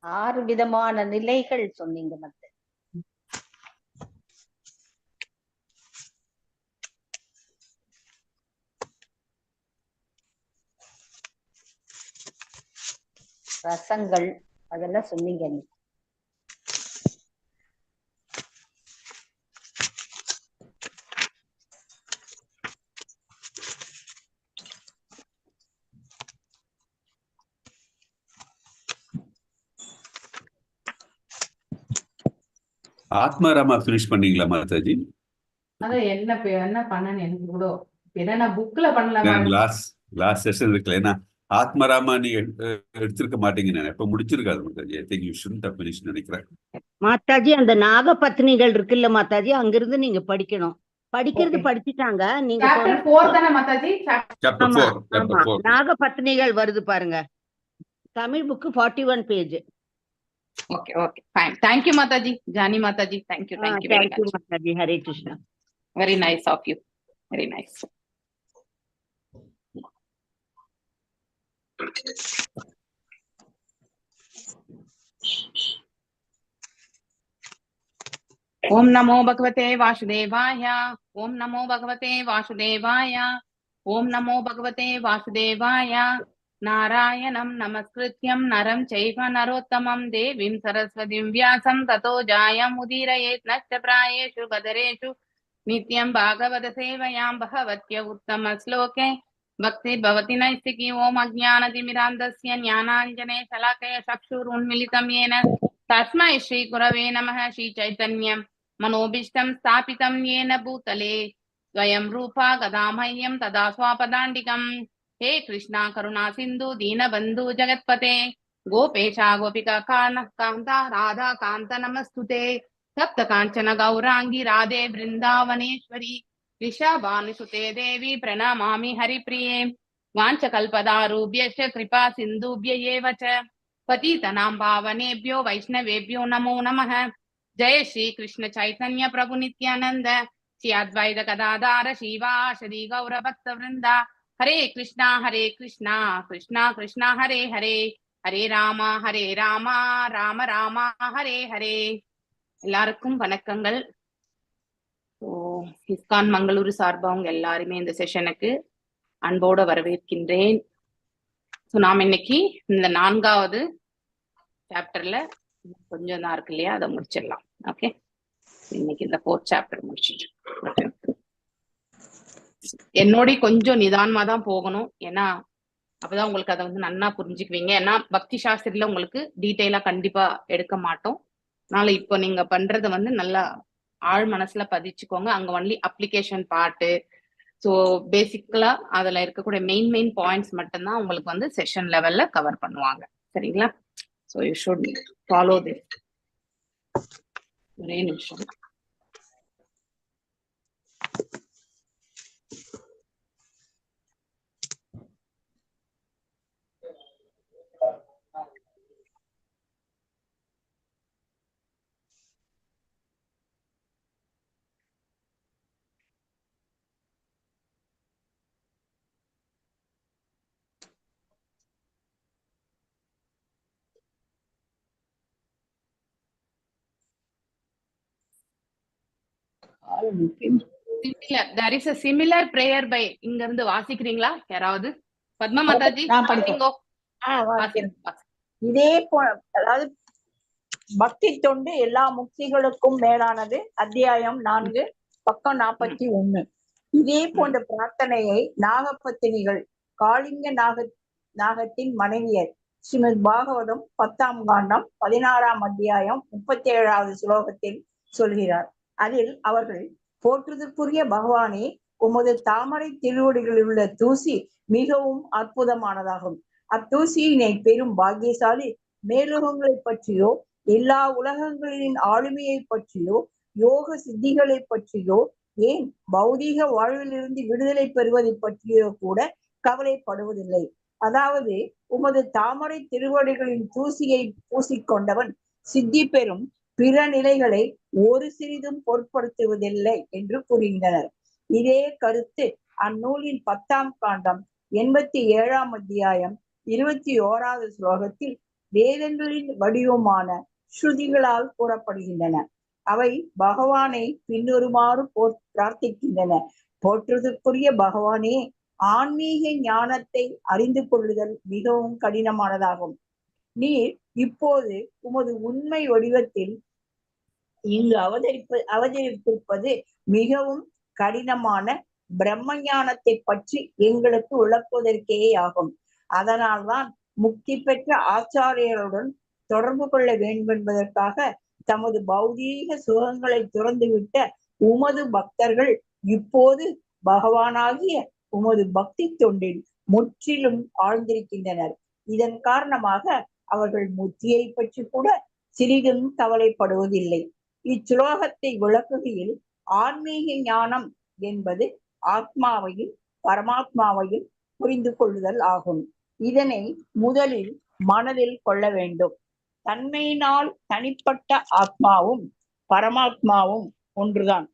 6 விதமான நிலைகள் சொன்னீங்க மத்த. ரசங்கள் அதெல்லாம் சொன்னீங்க. ஆத்மாராமா பினிஷ் பண்ணீங்களா மாதாஜி? அதான் என்ன பண்ணேன்னு எனக்கு கூட ஏன்னா புக்ல பண்ணலாமா? லாஸ்ட் செஷன் இருக்குல்ல, ஏன்னா ஆத்மராமா நீ எடுத்திருக்க மாட்டீங்க. நான் எப்ப முடிச்சிருக்காது Mataji. I think you shouldn't have finished நினைக்கிறேன் மாதாஜி. அந்த நாகபத்னிகள் இருக்குல்ல மாதாஜி, அங்கிருந்து நீங்க படிக்கணும். படிக்கிறது படிச்சுட்டாங்க. நீங்க சாப்டர் 4 தானே மாதாஜி? சாப்டர் 4 நாகபத்னிகள் வருது பாருங்க. Tamil book 41 page. Okay okay fine. Thank you Mataji. ஜானி Mataji, thank you very much. Mataji. Hare Krishna. Very nice of you. Very nice. ओम नमो भगवते वासुदेवाय. ओम नमो भगवते वासुदेवाय. ओम नमो भगवते वासुदेवाय. नारायणं नमस्कृत्यं नरं चैव नरोत्तमं देवीं सरस्वतीं व्यासं ततो जायमुदीरयेत् नष्टप्रायेषु बदरेषु नित्यं भागवत सेवयां भगवत्य उत्तम श्लोके भक्ति भवति नैष्टिकी. ओम अज्ञानतिमिरान्धस्य ज्ञानाञ्जने शलाकया चक्षुरुन्मीलितं येन तस्मै श्री गुरवे नमः. श्री चैतन्यं मनोभीष्टं स्थापितं येन भूतले स्वयं रूपा गदामह्यं तदा स्वापदाण्डिकम्. हे कृष्णा करुणा सिन्धु दीनबन्धु जगत्पते गोपेशा गोपिका कान्ता राधा कान्त नमस्तुते. सप्त काञ्चन गौरांगी राधे वृंदावनेश्वरी वृषभानुसुते देवी प्रणमामि हरिप्रिये. वाञ्छकल्पदारुभ्यश्च कृपा सिन्धुभ्य एव च पतितनां पावनेभ्यो वैष्णवेभ्यो नमो नमः. जय श्री कृष्ण चैतन्य प्रभु नित्यानंद श्री अद्वैत गदाधर श्रीवासदि गौर भक्त वृंदा. हरे कृष्णा कृष्णा कृष्णा हरे हरे हरे राम राम राम हरे हरे. எல்லாருக்கும் வணக்கங்கள். இஸ்கான் மங்களூரு சார்பா அவங்க எல்லாருமே இந்த செஷனுக்கு அன்போட வரவேற்கின்றேன். நாம் இன்னைக்கு இந்த 4வது சாப்டர்ல கொஞ்சம் தான் இருக்கு இல்லையா, அதை முடிச்சிடலாம். ஓகே, இன்னைக்கு இந்த 4th சாப்டர் முடிச்சிட்டு என்னோட கொஞ்சம் நிதானமா தான் போகணும். ஏன்னா அப்பதான் உங்களுக்கு அதை நன்னா புரிஞ்சுக்குவீங்க. ஏன்னா பக்தி சாஸ்திரில உங்களுக்கு டீட்டெயிலா கண்டிப்பா எடுக்க மாட்டோம். அதனால இப்போ நீங்க பண்றதை நல்லா ஆழ் மனசுல பதிச்சுக்கோங்க. அங்க ஒன்லி அப்ளிகேஷன் பார்ட்டு, ஸோ பேசிக்கலா அதுல இருக்கக்கூடிய மெயின் பாயிண்ட்ஸ் மட்டும்தான் உங்களுக்கு செஷன் லெவல்ல கவர் பண்ணுவாங்க. சரிங்களா? So you should follow this. ஒரே நிமிஷம். There is a similar prayer by இங்க இருந்து வாசிக்கிறீங்களா யாராவது? பத்மா மாதாஜி இதே போல, அதாவது பக்தி தொண்டு எல்லா முக்திகளுக்கும் மேலானது, அத்தியாயம் 4 பக்கம் 41. இதே போன்ற பிரார்த்தனையை நாகபத்தினிகள் காளிங்க நாகத்தின் மனைவியர் ஸ்ரீமத் பாகவதம் 10ஆம் காண்டம் 16ஆம் அத்தியாயம் 37வது ஸ்லோகத்தில் சொல்கிறார். அதில் அவர்கள், போற்றுதற்குரிய பகவானே, உமது தாமரை திருவடிகளில் உள்ள தூசி மிகவும் அற்புதமானதாகும். அத்தூசியினை பெரும் பாக்கியசாலி மேலுகங்களை பற்றியோ, எல்லா உலகங்களின் ஆளுமையை பற்றியோ, யோக சித்திகளை பற்றியோ, ஏன் பௌதீக வாழ்விலிருந்து விடுதலை பெறுவதை பற்றியோ கூட கவலைப்படுவதில்லை. அதாவது உமது தாமரை திருவடிகளின் தூசியை பூசிக்கொண்டவன் சித்தி பெறும் பிற நிலைகளை ஒரு சிறிதும் பொருட்படுத்துவதில்லை என்று கூறுகின்றனர். இதே கருத்து அந்நூலின் 10ஆம் காண்டம் 87ஆம் அத்தியாயம் 21வது ஸ்லோகத்தில் வேதங்களின் வடிவமான ஸ்ருதிகளால் கூறப்படுகின்றன. அவை பகவானை பின்வருமாறு பிரார்த்திக்கின்றன. போற்றுதற்குரிய பகவானே, ஆன்மீக ஞானத்தை அறிந்து கொள்ளுதல் மிகவும் கடினமானதாகும். நீர் இப்போது உமது உண்மை வடிவத்தில் இங்கு அவதரித்திருப்பது மிகவும் கடினமான பிரம்ம ஞானத்தை பற்றி எங்களுக்கு விளக்குவதற்கே ஆகும். அதனால்தான் முக்தி பெற்ற ஆச்சாரியருடன் தொடர்பு கொள்ள வேண்டும் என்பதற்காக தமது பௌதீக சுகங்களை துறந்துவிட்ட உமது பக்தர்கள் இப்போது பகவானாகிய உமது பக்தி தொண்டில் முற்றிலும் ஆழ்ந்திருக்கின்றனர். இதன் காரணமாக அவர்கள் முக்தியை பற்றி கூட சிறிதும் கவலைப்படுவதில்லை. இச்சுலோகத்தை விளக்குகையில் ஆன்மீக ஞானம் என்பது ஆத்மாவையும் பரமாத்மாவையும் புரிந்து கொள்ளுதல் ஆகும். இதனை முதலில் மனதில் கொள்ள வேண்டும். தன்மையினால் தனிப்பட்ட ஆத்மாவும் பரமாத்மாவும் ஒன்றுதான்.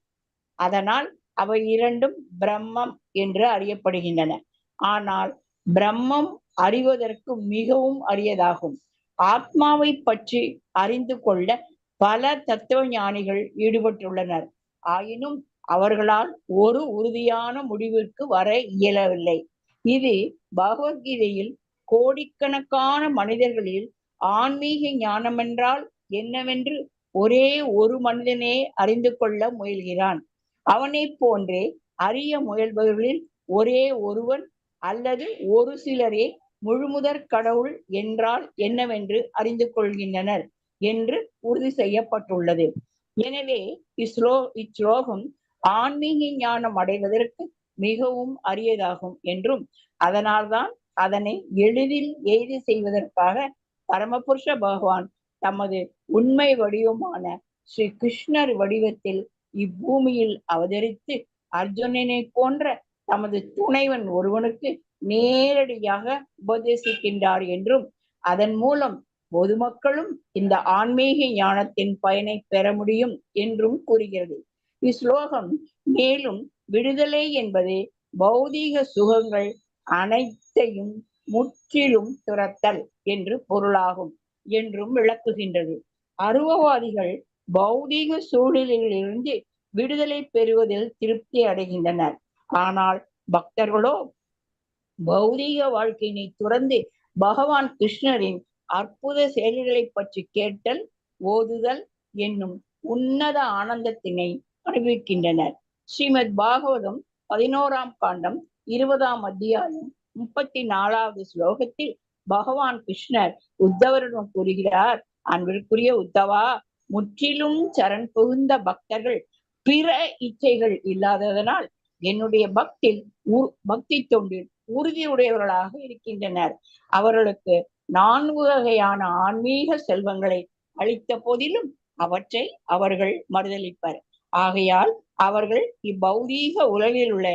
அதனால் அவை இரண்டும் பிரம்மம் என்று அறியப்படுகின்றன. ஆனால் பிரம்மம் அறிவதற்கு மிகவும் அரியதாகும். ஆத்மாவை பற்றி அறிந்து கொள்ள பல தத்துவ ஞானிகள் ஈடுபட்டுள்ளனர். ஆயினும் அவர்களால் ஒரு உறுதியான முடிவிற்கு வர இயலவில்லை. இது பகவத்கீதையில் கோடிக்கணக்கான மனிதர்களில் ஆன்மீக ஞானம் என்றால் என்னவென்று ஒரே ஒரு மனிதனே அறிந்து கொள்ள முயல்கிறான். அவனை போன்றே அறிய முயல்பவர்களில் ஒரே ஒருவன் அல்லது ஒரு சிலரே முழுமுதற் கடவுள் என்றால் என்னவென்று அறிந்து கொள்கின்றனர் என்று உறுதி செய்யப்பட்டுள்ளது. எனவே இஸ்லோகம் ஆன்மீக ஞானம் அடைவதற்கு மிகவும் அரியதாகும் என்றும், அதனால்தான் அதனை எளிதில் எய்து செய்வதற்காக பரமபுருஷ பகவான் தமது உண்மை வடிவமான ஸ்ரீ கிருஷ்ணர் வடிவத்தில் இப்பூமியில் அவதரித்து அர்ஜுனனை போன்ற தமது துணைவன் ஒருவனுக்கு நேரடியாக உபதேசிக்கின்றார் என்றும், அதன் மூலம் பொதுமக்களும் இந்த ஆன்மீக ஞானத்தின் பயனை பெற முடியும் என்றும் கூறுகிறது. இஸ்லோகம் மேலும் விடுதலை என்பது பௌதீக சுகங்கள் அனைத்தையும் முற்றிலும் துரத்தல் என்று பொருளாகும் என்றும் விளக்குகின்றது. அருவவாதிகள் பௌதீக சூழலிலிருந்து விடுதலை பெறுவதில் திருப்தி அடைகின்றனர். ஆனால் பக்தர்களோ பௌதீக வாழ்க்கையினை துறந்து பகவான் கிருஷ்ணரின் அற்புத செயல்களை பற்றி கேட்டல், ஓதுதல் என்னும் உன்னத ஆனந்தத்தினை அனுபவிக்கின்றனர். ஸ்ரீமத் பாகவதம் 11ஆம் காண்டம் 20ஆம் அத்தியாயம் 34வது ஸ்லோகத்தில் பகவான் கிருஷ்ணர் உத்தவரிடம் கூறுகிறார், அன்பிற்குரிய உத்தவா, முற்றிலும் சரண் புகுந்த பக்தர்கள் பிற இச்சைகள் இல்லாததனால் என்னுடைய பக்தி தொண்டில் உறுதியுடையவர்களாக இருக்கின்றனர். அவர்களுக்கு 4 வகையான ஆன்மீக செல்வங்களை அளித்த போதிலும் அவற்றை அவர்கள் மறுதலிப்பர். ஆகையால் அவர்கள் இப்பௌதீக உலகில் உள்ள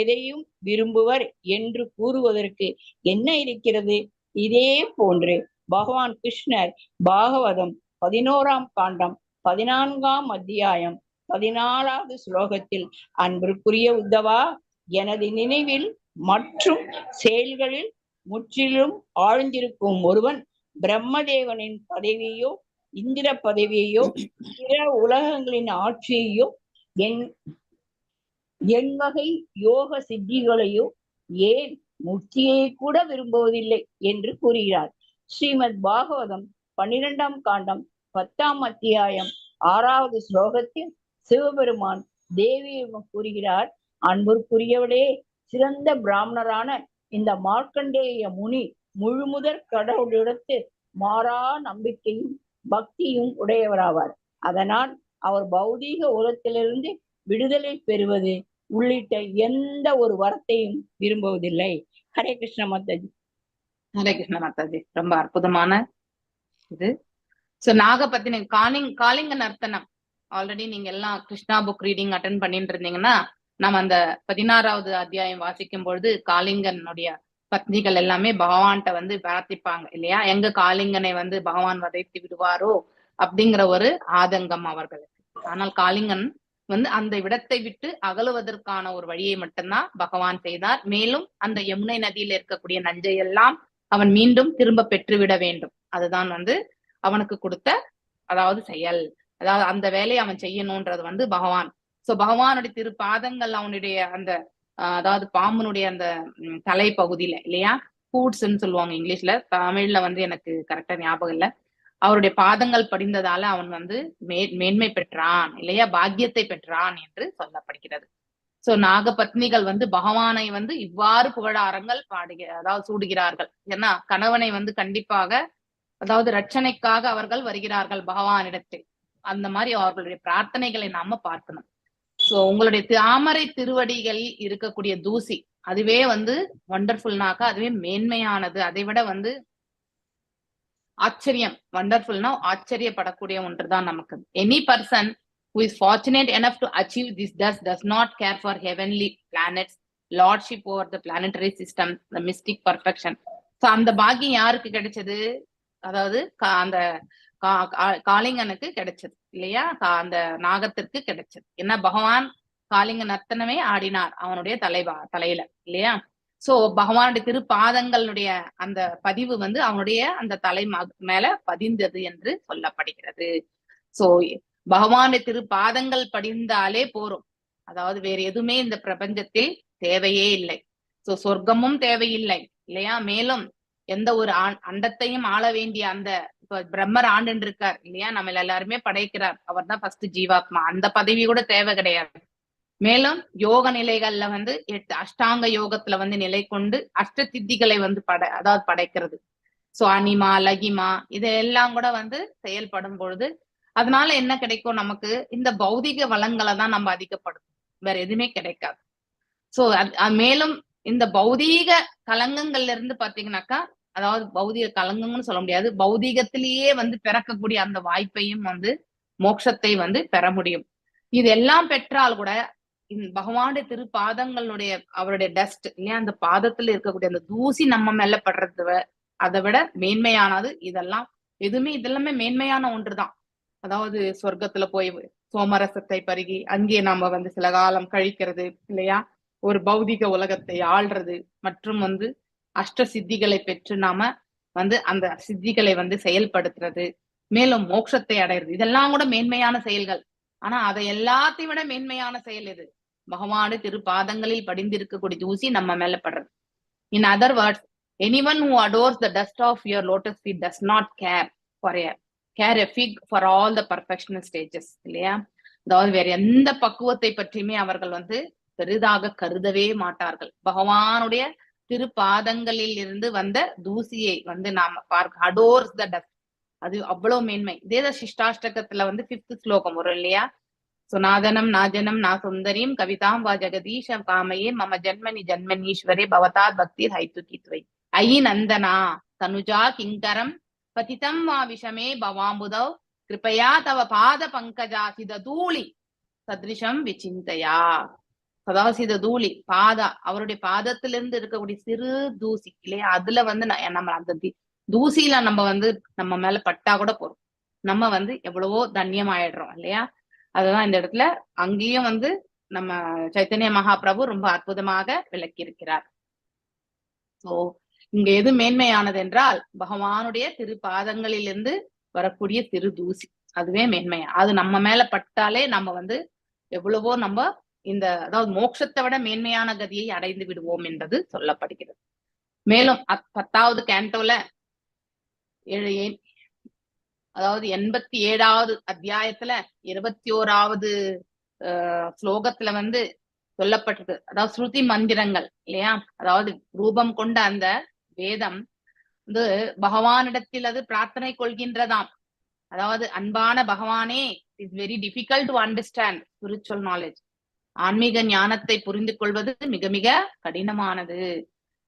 எதையும் விரும்புவர் என்று கூறுவதற்கு என்ன இருக்கிறது? இதே போன்று பகவான் கிருஷ்ணர் பாகவதம் 11ஆம் காண்டம் 14ஆம் அத்தியாயம் 14வது ஸ்லோகத்தில், அன்பிற்குரிய உத்தவா, எனது நினைவில் மற்றும் செயல்களில் முற்றிலும் ஆழ்ந்திருக்கும் ஒருவன் பிரம்மதேவனின் பதவியோ இந்திர பதவியையோ பிற உலகங்களின் ஆட்சியையோ என் வகை யோக சித்திகளையோ ஏன் முக்தியை கூட விரும்புவதில்லை என்று கூறுகிறார். ஸ்ரீமத் பாகவதம் 12ஆம் காண்டம் 10ஆம் அத்தியாயம் 6வது ஸ்லோகத்தில் சிவபெருமான் தேவியிடம் கூறுகிறார், அன்பிற்குரியவளே, சிறந்த பிராமணரான இந்த மார்க்கண்டேய முனி முழுமுதற் கடவுளிடத்து மாறா நம்பிக்கையும் பக்தியும் உடையவராவார். அதனால் அவர் பௌதீக உலகத்திலிருந்து விடுதலை பெறுவது உள்ளிட்ட எந்த ஒரு வரத்தையும் விரும்புவதில்லை. ஹரே கிருஷ்ண மாதாஜி. ஹரே கிருஷ்ண மாதாஜி. ரொம்ப அற்புதமான இது. சோ நாகபத்தினி காலிங்க நர்த்தனம் ஆல்ரெடி நீங்க எல்லாம் கிருஷ்ணா புக் ரீடிங் அட்டென்ட் பண்ணிட்டு இருந்தீங்கன்னா, நம்ம அந்த 16வது அத்தியாயம் வாசிக்கும் பொழுது காளிங்கனுடைய பத்னிகள் எல்லாமே பகவான்கிட்ட வந்து பிரார்த்திப்பாங்க இல்லையா? எங்க காளிங்கனை வந்து பகவான் வதைத்து விடுவாரோ அப்படிங்கிற ஒரு ஆதங்கம் அவர்களுக்கு. ஆனால் காளிங்கன் வந்து அந்த இடத்தை விட்டு அகலுவதற்கான ஒரு வழியை மட்டும்தான் பகவான் செய்தார். மேலும் அந்த யமுனை நதியில இருக்கக்கூடிய நஞ்சையெல்லாம் அவன் மீண்டும் திரும்ப பெற்றுவிட வேண்டும். அதுதான் வந்து அவனுக்கு கொடுத்த அதாவது செயல், அதாவது அந்த வேலையை அவன் செய்யணும்ன்றது வந்து பகவான். சோ பகவானுடைய திருப்பாதங்கள் அவனுடைய அந்த அதாவது பாம்பனுடைய அந்த தலைப்பகுதியில இல்லையா, ஃபூட்ஸ்ன்னு சொல்லுவாங்க இங்கிலீஷ்ல, தமிழ்ல வந்து எனக்கு கரெக்டா ஞாபகம் இல்லை. அவருடைய பாதங்கள் படிந்ததால அவன் வந்து மேன்மை பெற்றான் இல்லையா, பாக்கியத்தை பெற்றான் என்று சொல்லப்படுகிறது. சோ நாகபத்னிகள் வந்து பகவானை வந்து இவ்வாறு புகழாரங்கள் அதாவது சூடுகிறார்கள். ஏன்னா கணவனை வந்து கண்டிப்பாக அதாவது ரட்சணைக்காக அவர்கள் வருகிறார்கள் பகவானிடத்தில். அந்த மாதிரி அவர்களுடைய பிரார்த்தனைகளை நாம பார்க்கணும். சோ உங்களுடைய தாமரை திருவடிகளில் இருக்கக்கூடிய தூசி அதுவே வந்து வண்டர்ஃபுல்னாக்கா அதுவே மேன்மையானது. அதை விட வந்து ஆச்சரியம், வண்டர்ஃபுல்னா ஆச்சரியப்படக்கூடிய ஒன்றுதான் நமக்கு. Any person who is fortunate enough to achieve this does not care for heavenly planets, lordship over the planetary system, the mystic perfection. So அந்த பாக்கியம் யாருக்கு கிடைச்சது? அதாவது அந்த காளிங்கனுக்கு கிடைச்சது இல்லையா, அந்த நாகத்திற்கு கிடைச்சது. ஏன்னா பகவான் காளிங்க நர்த்தனமே ஆடினார் அவனுடைய தலையில இல்லையா. சோ பகவானுடைய திருப்பாதங்களுடைய அந்த பதிவு வந்து அவனுடைய அந்த தலை மேல பதிந்தது என்று சொல்லப்படுகிறது. சோ பகவானுடைய திருப்பாதங்கள் படிந்தாலே போரும். அதாவது வேற எதுவுமே இந்த பிரபஞ்சத்தில் தேவையே இல்லை. சோ சொர்க்கமும் தேவையில்லை இல்லையா. மேலும் எந்த ஒரு அண்டத்தையும் ஆள வேண்டிய அந்த இப்ப பிரம்மர் ஆண்டு இருக்கார் இல்லையா, நம்ம எல்லாருமே படைக்கிறார், அவர் தான் ஃபர்ஸ்ட் ஜீவாத்மா. அந்த பதவி கூட தேவை கிடையாது. மேலும் யோக நிலைகள்ல வந்து 8 அஷ்டாங்க யோகத்துல வந்து நிலை கொண்டு அஷ்ட சித்திகளை வந்து அதாவது படைக்கிறது. சோ அனிமா லகிமா இதெல்லாம் கூட வந்து செயல்படும் பொழுது அதனால என்ன கிடைக்கும் நமக்கு? இந்த பௌதிக வளங்களை தான் நம்ம அதிகப்படுத்தும், வேற எதுவுமே கிடைக்காது. சோ மேலும் இந்த பௌதீக கலங்கங்கள்ல இருந்து பாத்தீங்கன்னாக்கா, அதாவது பௌதிக கலங்கம்னு சொல்ல முடியாது, பௌதீகத்திலேயே வந்து பிறக்கக்கூடிய அந்த வாய்ப்பையும் வந்து மோட்சத்தை வந்து பெற முடியும். இதெல்லாம் பெற்றால் கூட பகவானுடைய திருப்பாதங்களுடைய அவருடைய டஸ்ட் இல்லையா, அந்த பாதத்துல இருக்கக்கூடிய அந்த தூசி நம்ம மேல படுறது அதை விட மேன்மையானது இதெல்லாம். எதுவுமே இதெல்லாமே மேன்மையான ஒன்றுதான். அதாவது சொர்க்கத்துல போய் சோமரசத்தை பருகி அங்கே நாம வந்து சில காலம் கழிக்கிறது இல்லையா, ஒரு பௌதிக உலகத்தை ஆள்றது, மற்றும் வந்து அஷ்ட சித்திகளை பெற்று நாம வந்து அந்த சித்திகளை வந்து செயல்படுத்துறது, மேலும் மோட்சத்தை அடையிறது, இதெல்லாம் கூட மேன்மையான செயல்கள். ஆனா அதை எல்லாத்தையும் விட மேன்மையான செயல் எது? பகவானுடைய திருப்பாதங்களில் படிந்திருக்கக்கூடிய தூசி நம்ம மேல படுறது. In other words, anyone who adores the dust of your lotus feet does not care a fig for all the perfectional stages இல்லையா. அதாவது வேற எந்த பக்குவத்தை பற்றியுமே அவர்கள் வந்து பெரிதாக கருதவே மாட்டார்கள். பகவானுடைய திருப்பாதங்களில் இருந்து வந்த தூசியை வந்து நாம பார்க்க adores the dust, அது அவ்வளவு மேன்மை. இதே சிஷ்டாஷ்டகத்துல வந்து 5th ஸ்லோகம் வரும் இல்லையா, சுநாதனம் நாஜனம் நா சுந்தரியும் கவிதாம் வா ஜெகதீஷம் காமையே மம ஜன்மனி ஜன்மனீஸ்வரே பவதாத் பக்தி ஹைத்துகி துவை ஐ நந்தனா தனுஜா கிங்கரம் பதிதம் வா விஷமே பவாம்புதவ் கிருபயா தவ பாத பங்கஜா சித தூளி சதிருஷம் விசிந்தையா. சதாசித தூளி பாதா, அவருடைய பாதத்திலிருந்து இருக்கக்கூடிய சிறு தூசி இல்லையா, அதுல வந்து நம்ம அந்த தூசியில நம்ம வந்து நம்ம மேல பட்டா கூட போறோம், நம்ம வந்து எவ்வளவோ தன்யம் ஆயிடுறோம் இல்லையா. அதுதான் இந்த இடத்துல அங்கேயும் வந்து நம்ம சைத்தன்ய மகாபிரபு ரொம்ப அற்புதமாக விளக்கி இருக்கிறார். சோ இங்க எது மேன்மையானது என்றால் பகவானுடைய திருப்பாதங்களிலிருந்து வரக்கூடிய சிறு தூசி, அதுவே மேன்மையா. அது நம்ம மேல பட்டாலே நம்ம வந்து எவ்வளவோ நம்ம இந்த அதாவது மோட்சத்தை விட மேன்மையான கதியை அடைந்து விடுவோம் என்பது சொல்லப்படுகிறது. மேலும் 10வது கேண்டோல அதாவது 87வது அத்தியாயத்துல 21வது ஸ்லோகத்துல வந்து சொல்லப்பட்டிருக்கு. அதாவது ஸ்ருதி மந்திரங்கள் இல்லையா, அதாவது ரூபம் கொண்ட அந்த வேதம் வந்து பகவானிடத்தில் அது பிரார்த்தனை கொள்கின்றதாம். அதாவது அன்பான பகவானே, it's very difficult to understand spiritual knowledge. ஆன்மீக ஞானத்தை புரிந்து கொள்வது மிக மிக கடினமானது.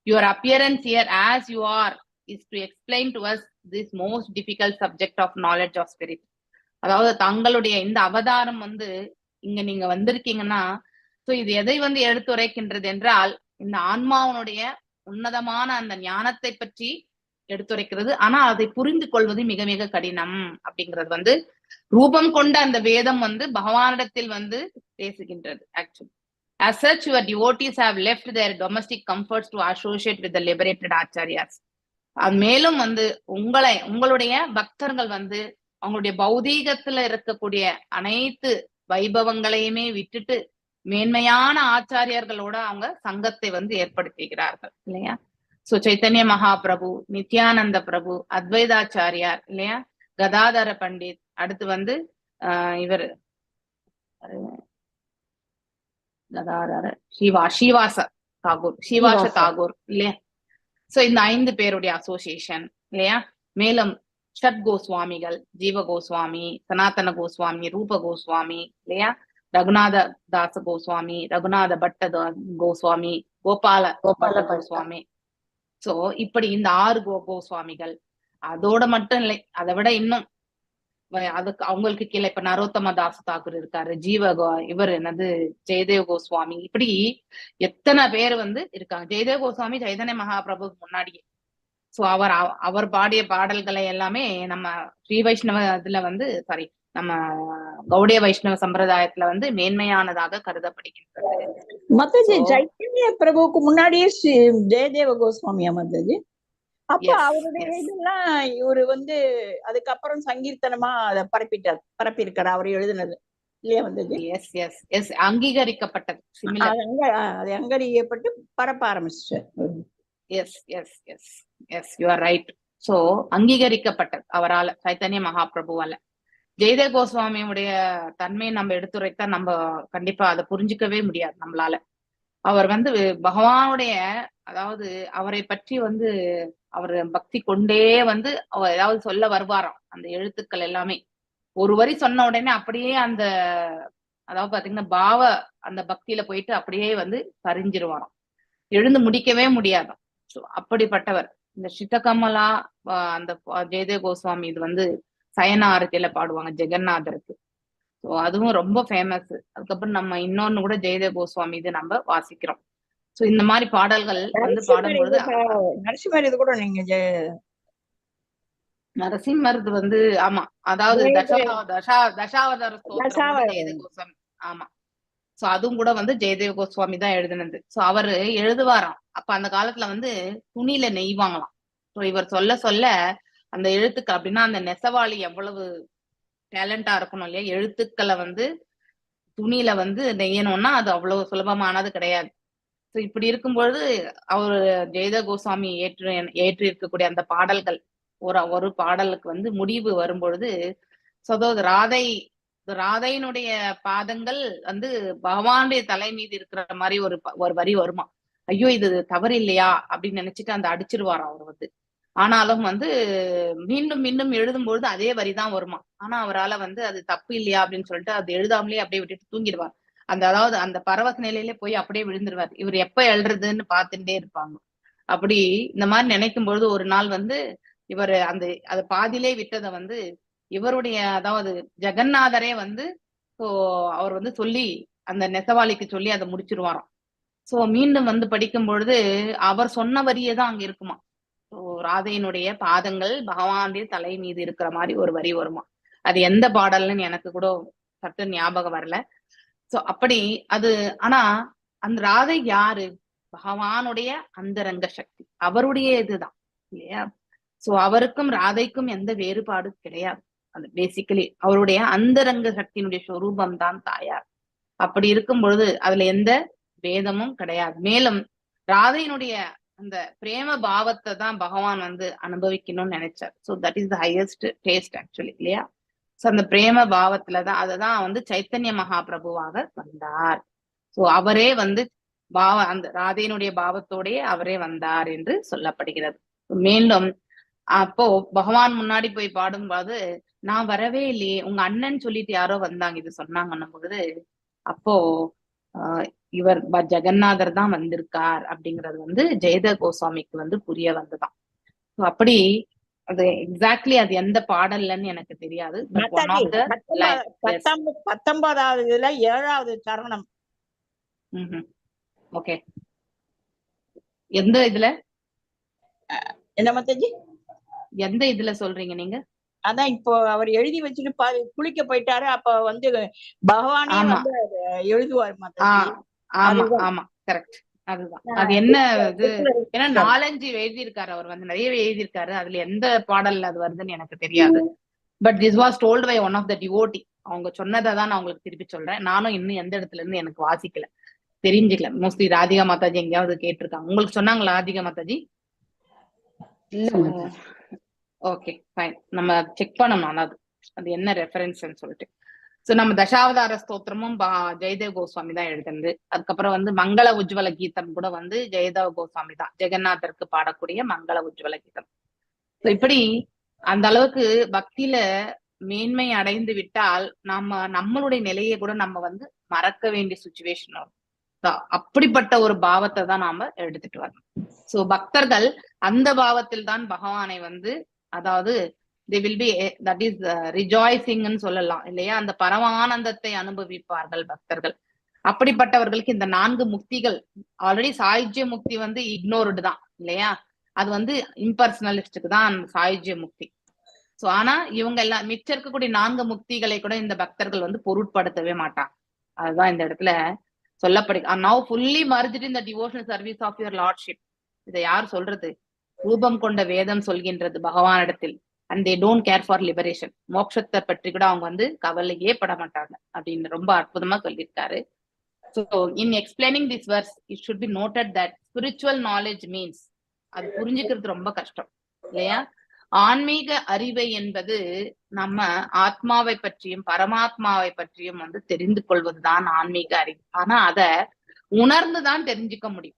Your appearance here as you are is to explain to us this most difficult subject of knowledge of spirit. அதாவது தங்களுடைய இந்த அவதாரம் வந்து இங்க நீங்க வந்திருக்கீங்கன்னா, சோ இது எதை வந்து எடுத்துரைக்கின்றது என்றால் இந்த ஆன்மாவனுடைய உன்னதமான அந்த ஞானத்தை பற்றி எடுத்துரைக்கிறது. ஆனா அதை புரிந்து கொள்வது மிக மிக கடினம் அப்படிங்கிறது வந்து ரூபம் கொண்ட அந்த வேதம் வந்து பகவானிடத்தில் வந்து பேசுகின்றது. Actually as such your devotees have left their domestic comforts to associate with the liberated acharyas. அது மேலும் வந்து உங்களுடைய பக்தர்கள் வந்து அவங்களுடைய பௌதீகத்துல இருக்கக்கூடிய அனைத்து வைபவங்களையுமே விட்டுட்டு மேன்மையான ஆச்சாரியர்களோட அவங்க சங்கத்தை வந்து ஏற்படுத்துகிறார்கள் இல்லையா. சோ சைத்தன்ய மகாபிரபு, நித்யானந்த பிரபு, அத்வைதாச்சாரியார் இல்லையா, கதாதர பண்டித், அடுத்து வந்து இவர் கதாதர ஸ்ரீவாச தாகூர் இல்லையா. சோ இந்த 5 பேருடைய அசோசியேஷன் இல்லையா. மேலும் ஷட் கோஸ்வாமிகள், ஜீவ கோஸ்வாமி, சனாதன கோஸ்வாமி, ரூப கோஸ்வாமி இல்லையா, ரகுநாத தாச கோஸ்வாமி, ரகுநாத பட்ட கோஸ்வாமி, கோபால கோஸ்வாமி. சோ இப்படி இந்த 6 கோஸ்வாமிகள். அதோட மட்டும் இல்லை, அதை விட இன்னும் அதுக்கு அவங்களுக்கு கீழே இப்ப நரோத்தம தாஸ் தாக்கூர் இருக்காரு, இவர் என்னது ஜெயதேவ் கோஸ்வாமி, இப்படி எத்தனை பேர் வந்து இருக்காங்க. ஜெயதேவ் கோஸ்வாமி சைதன்ய மகாபிரபுக்கு முன்னாடியே. சோ அவர் பாடிய பாடல்களை எல்லாமே நம்ம ஸ்ரீ வைஷ்ணவ இதுல வந்து நம்ம கௌடிய வைஷ்ணவ சம்பிரதாயத்துல வந்து மேன்மையானதாக கருதப்படுகின்றது. மத்தாஜி சைத்தன்ய பிரபுவுக்கு முன்னாடியே ஜெயதேவ கோஸ்வாமியா மத்தாஜி? அப்ப அவருடைய இதெல்லாம் இவரு வந்து அதுக்கப்புறம் சங்கீர்த்தனமா அதை பரப்பியிருக்காரு அவர் எழுதுனது இல்லையா மத்தாஜி? எஸ் அங்கீகரிக்கப்பட்டது, அது அங்கீகரிக்கப்பட்டு பரப்ப ஆரம்பிச்சு. Yes you are right. So அங்கீகரிக்கப்பட்டது அவரால, சைத்தன்ய மகாபிரபுவால. ஜெயதேவ் கோஸ்வாமியுடைய தன்மையை நம்ம எடுத்துரைத்தா நம்ம கண்டிப்பா அதை புரிஞ்சுக்கவே முடியாது நம்மளால. அவர் வந்து பகவானுடைய, அதாவது அவரை பற்றி வந்து அவர் பக்தி கொண்டே வந்து அவர் ஏதாவது சொல்ல வருவாராம். அந்த எழுத்துக்கள் எல்லாமே ஒரு வரி சொன்ன உடனே அப்படியே அந்த, அதாவது பாத்தீங்கன்னா அந்த பக்தியில போயிட்டு அப்படியே வந்து சரிஞ்சிருவாராம், எழுந்து முடிக்கவே முடியாதாம். அப்படிப்பட்டவர். இந்த சித்தகமலா அந்த ஜெயதேவ் கோஸ்வாமி இது வந்து சயன ஆரத்தியில பாடுவாங்க ஜெகநாதருக்கு. ஸோ அதுவும் ரொம்ப ஃபேமஸ். அதுக்கப்புறம் நம்ம இன்னொன்னு கூட ஜெயதேவ் கோஸ்வாமி இது நம்ம வாசிக்கிறோம். சோ இந்த மாதிரி பாடல்கள் வந்து பாடும்பொழுது நரசிம்மர் இது கூட நீங்க நரசிம்மர் வந்து ஆமா, அதாவது தசாவதார ஜெயதேவ் கோஸ்வாமி. ஆமா. சோ அதுவும் கூட வந்து ஜெயதேவ் கோஸ்வாமி தான் எழுதுனது. சோ அவரு எழுதுவாராம். அப்ப அந்த காலத்துல வந்து துணியில நெய்வாங்களாம். ஸோ இவர் சொல்ல சொல்ல அந்த எழுத்துக்கள், அப்படின்னா அந்த நெசவாளி எவ்வளவு டேலண்டா இருக்கணும் இல்லையா, எழுத்துக்களை வந்து துணியில வந்து நெய்யணும்னா அது அவ்வளவு சுலபமானது கிடையாது. ஸோ இப்படி இருக்கும்பொழுது அவரு ஜெயதேவ் கோஸ்வாமி ஏற்று இருக்கக்கூடிய அந்த பாடல்கள், ஒரு பாடலுக்கு வந்து முடிவு வரும்பொழுது ராதையினுடைய பாதங்கள் வந்து பகவானுடைய தலை மீது இருக்கிற மாதிரி ஒரு வரி வருமா. ஐயோ இது தவறு இல்லையா அப்படின்னு நினைச்சிட்டு அந்த அடிச்சிருவாராம் அவர் வந்து. ஆனாலும் வந்து மீண்டும் மீண்டும் எழுதும்பொழுது அதே வரிதான் வருமா. ஆனா அவரால் வந்து அது தப்பு இல்லையா அப்படின்னு சொல்லிட்டு அது எழுதாமலே அப்படியே விட்டுட்டு தூங்கிடுவார். அதாவது அந்த பரவச நிலையிலே போய் அப்படியே விழுந்துருவார். இவர் எப்ப எழுதுறதுன்னு பார்த்துட்டே இருப்பாங்க. அப்படி இந்த மாதிரி நினைக்கும் பொழுது ஒரு நாள் வந்து இவர் அது பாதியிலே விட்டதை வந்து இவருடைய, அதாவது ஜெகநாதரே வந்து அவர் வந்து சொல்லி அந்த நெசவாளிக்கு சொல்லி அதை முடிச்சிருவாராம். சோ மீண்டும் வந்து படிக்கும் பொழுது அவர் சொன்ன வரியே தான் அங்க இருக்குமா. ராதையினுடைய பாதங்கள் பகவானுடைய தலை மீது இருக்கிற மாதிரி ஒரு வரி வருமா. அது எந்த பாடல்னு எனக்கு கூட சற்று ஞாபகம் வரல. சோ அப்படி அது, ஆனா அந்த ராதை யாரு? பகவானுடைய அந்தரங்க சக்தி, அவருடைய இதுதான் இல்லையா. சோ அவருக்கும் ராதைக்கும் எந்த வேறுபாடு கிடையாது. அது பேசிக்கலி அவருடைய அந்தரங்க சக்தியினுடைய சொரூபம் தான் தாயார். அப்படி இருக்கும் பொழுது அதுல எந்த வேதமும் கிடையாது. மேலும் ராதையினுடைய அந்த பிரேம பாவத்தை தான் பகவான் வந்து அனுபவிக்கணும்னு நினைச்சார். So that is the highest taste actually இல்லையா. ஸோ அந்த பிரேம பாவத்துலதான் அததான் வந்து சைத்தன்ய மகாபிரபுவாக வந்தார். ஸோ அவரே வந்து அந்த ராதையினுடைய பாவத்தோடயே அவரே வந்தார் என்று சொல்லப்படுகிறது. மீண்டும் அப்போ பகவான் முன்னாடி போய் பாடும்போது, நான் வரவே இல்லையே, உங்க அண்ணன் சொல்லிட்டு யாரோ வந்தாங்க இது சொன்னாங்கன்னும் பொழுது, அப்போ இவர் ஜெகநாதர் தான் வந்திருக்கார் அப்படிங்கிறது வந்து ஜெயதேவ் கோஸ்வாமிக்கு வந்து புரிய வந்துதான். அப்படி அது எக்ஸாக்ட்லி அது எந்த பாடல்லன்னு எனக்கு தெரியாது. 19வது இதுல 7வது சரணம். ஓகே, எந்த இதுல என்ன மத்தாஜி, எந்த இதுல சொல்றீங்க நீங்க? அதான் இப்போ அவர் எழுதி வச்சுட்டு குளிக்க போயிட்டாரு. அப்ப வந்து பகவானே வந்து எழுதுவார் மத்தாஜி. ஆமா ஆமா கரெக்ட் அதுதான் அது என்ன இது. ஏன்னா 4-5 எழுதியிருக்காரு அவர் வந்து, நிறையவே எழுதியிருக்காரு. அதுல எந்த பாடல்ல அது வருதுன்னு எனக்கு தெரியாது. But this was told by one of the devotee. அவங்க சொன்னதை தான் நான் உங்களுக்கு திருப்பி சொல்றேன். நானும் இன்னும் எந்த இடத்துல இருந்து எனக்கு வாசிக்கல, தெரிஞ்சுக்கல. மோஸ்ட்லி ராதிகா மாதாஜி எங்கேயாவது கேட்டிருக்காங்க. உங்களுக்கு சொன்னாங்களா ராதிகா மாதாஜி? இல்ல மாதாஜி. ஓகே ஃபைன், நம்ம செக் பண்ணணும் அது என்ன ரெஃபரன்ஸ்ன்னு சொல்லிட்டு. சோ நம்ம தசாவதார ஸ்தோத்திரமும் ஜெயதேவ் கோஸ்வாமி தான் எழுதுனது. அதுக்கப்புறம் வந்து மங்கள உஜ்வல கீதம் கூட வந்து ஜெயதேவ் கோஸ்வாமி தான், ஜெகநாதருக்கு பாடக்கூடிய மங்கள உஜ்வல கீதம். இப்படி அந்த அளவுக்கு பக்தியில மேன்மை அடைந்து விட்டால் நம்மளுடைய நிலையை கூட நம்ம வந்து மறக்க வேண்டிய சுச்சுவேஷன் வரும். அப்படிப்பட்ட ஒரு பாவத்தை தான் நாம எடுத்துட்டு வரணும். சோ பக்தர்கள் அந்த பாவத்தில் தான் பகவானை வந்து, அதாவது they will be, that is rejoicing ன்னு சொல்லலாம் இல்லையா, அந்த பரமானந்தத்தை அனுபவிப்பார்கள் பக்தர்கள். அப்படிப்பட்டவர்களுக்கு இந்த 4 முக்திகள், ஆல்ரெடி சாயுஜ்ய முக்தி வந்து இக்னோர்டு தான் இல்லையா, அது வந்து இம்பர்சனலிஸ்டுக்கு தான் சாயுஜ்ய முக்தி. சோ ஆனா இவங்க எல்லாம் மிச்சம் இருக்கக்கூடிய 4 முக்திகளை கூட இந்த பக்தர்கள் வந்து பொருட்படுத்தவே மாட்டாங்க. அதுதான் இந்த இடத்துல சொல்லப்படுது. now fully merged in the devotional service of your lordship. இதை யார் சொல்றது? ரூபம் கொண்ட வேதம் சொல்கின்றது பகவானிடத்தில். and they don't care for liberation. மோட்சத்தை பற்றி கூட அவங்க வந்து கவலையே பட மாட்டாங்க அப்படின்னு ரொம்ப அற்புதமா சொல்லியிருக்காரு. So in explaining this verse, it should be noted that spiritual knowledge means, அது புரிஞ்சுக்கிறது ரொம்ப கஷ்டம் இல்லையா. ஆன்மீக அறிவை என்பது நம்ம ஆத்மாவை பற்றியும் பரமாத்மாவை பற்றியும் வந்து தெரிந்து கொள்வதுதான் ஆன்மீக அறிவு. ஆனா அத உணர்ந்துதான் தெரிஞ்சுக்க முடியும்,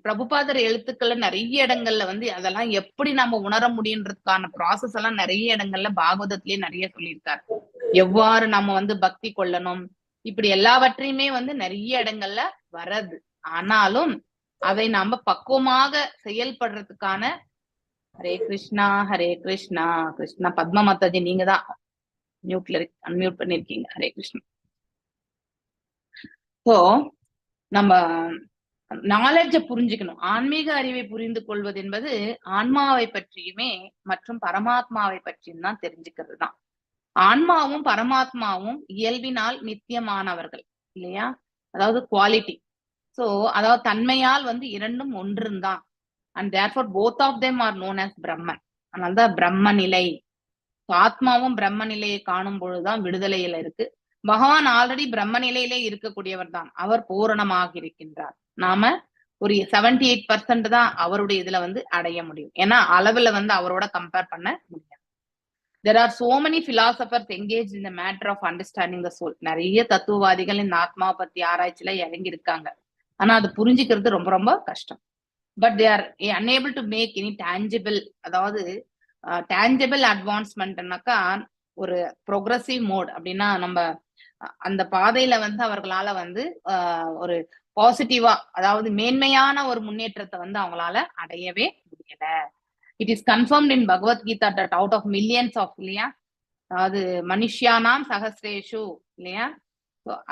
பிரபுபாதர் எழுத்துக்கள்ல நிறைய இடங்கள்ல வந்து அதெல்லாம் எப்படி நம்ம உணர முடியுன்றதுக்கான ப்ராசஸ் எல்லாம் நிறைய இடங்கள்ல பாகவதத்திலேயே நிறைய சொல்லியிருக்காரு. எவ்வாறு நம்ம வந்து பக்தி கொள்ளணும், இப்படி எல்லாவற்றையுமே வந்து நிறைய இடங்கள்ல வர்றது. ஆனாலும் அதை நாம பக்குவமாக செயல்படுறதுக்கான ஹரே கிருஷ்ணா கிருஷ்ணா. பத்மா மாதாஜி நீங்க தான் அன்மியூட் பண்ணிருக்கீங்க. ஹரே கிருஷ்ணா. சோ நம்ம நாலேஜ புரிஞ்சுக்கணும். ஆன்மீக அறிவை புரிந்து கொள்வது என்பது ஆன்மாவை பற்றியுமே மற்றும் பரமாத்மாவை பற்றியும் தான் தெரிஞ்சுக்கிறது தான். ஆன்மாவும் பரமாத்மாவும் இயல்பினால் நித்தியமானவர்கள் இல்லையா, அதாவது குவாலிட்டி. சோ அதாவது தன்மையால் வந்து இரண்டும் ஒன்றுதான். And therefore both of them are known as பிரம்மன். அதனால்தான் பிரம்ம நிலை. ஆத்மாவும் பிரம்ம நிலையை காணும் பொழுதுதான் விடுதலையில இருக்கு. பகவான் ஆல்ரெடி பிரம்ம நிலையிலே இருக்கக்கூடியவர் தான், அவர் பூரணமாக இருக்கின்றார். நாம ஒரு 78% தான் அவருடைய இதுல வந்து அடைய முடியும். ஏன்னா அளவுல வந்து அவரோட கம்பேர் பண்ண முடியாது. There are so many philosophers engaged in the matter of understanding the soul. நிறைய தத்துவவாதிகள் இந்த ஆத்மாவை பத்தி ஆராய்ச்சியில இறங்கி இருக்காங்க. ஆனா அது புரிஞ்சுக்கிறது ரொம்ப ரொம்ப கஷ்டம். But they are unable to make any tangible, அதாவது tangible advancement-னாக்கா ஒரு ப்ரோக்ரசிவ் மோட் அப்படின்னா நம்ம அந்த பாதையில வந்து அவர்களால வந்து ஒரு பாசிட்டிவா, அதாவது மேன்மையான ஒரு முன்னேற்றத்தை வந்து அவங்களால அடையவே முடியல. It is confirmed in Bhagavad Gita that out of millions of இல்லையா, அதாவது மனுஷ்யானாம் சஹஸ்ரேஷு இல்லையா.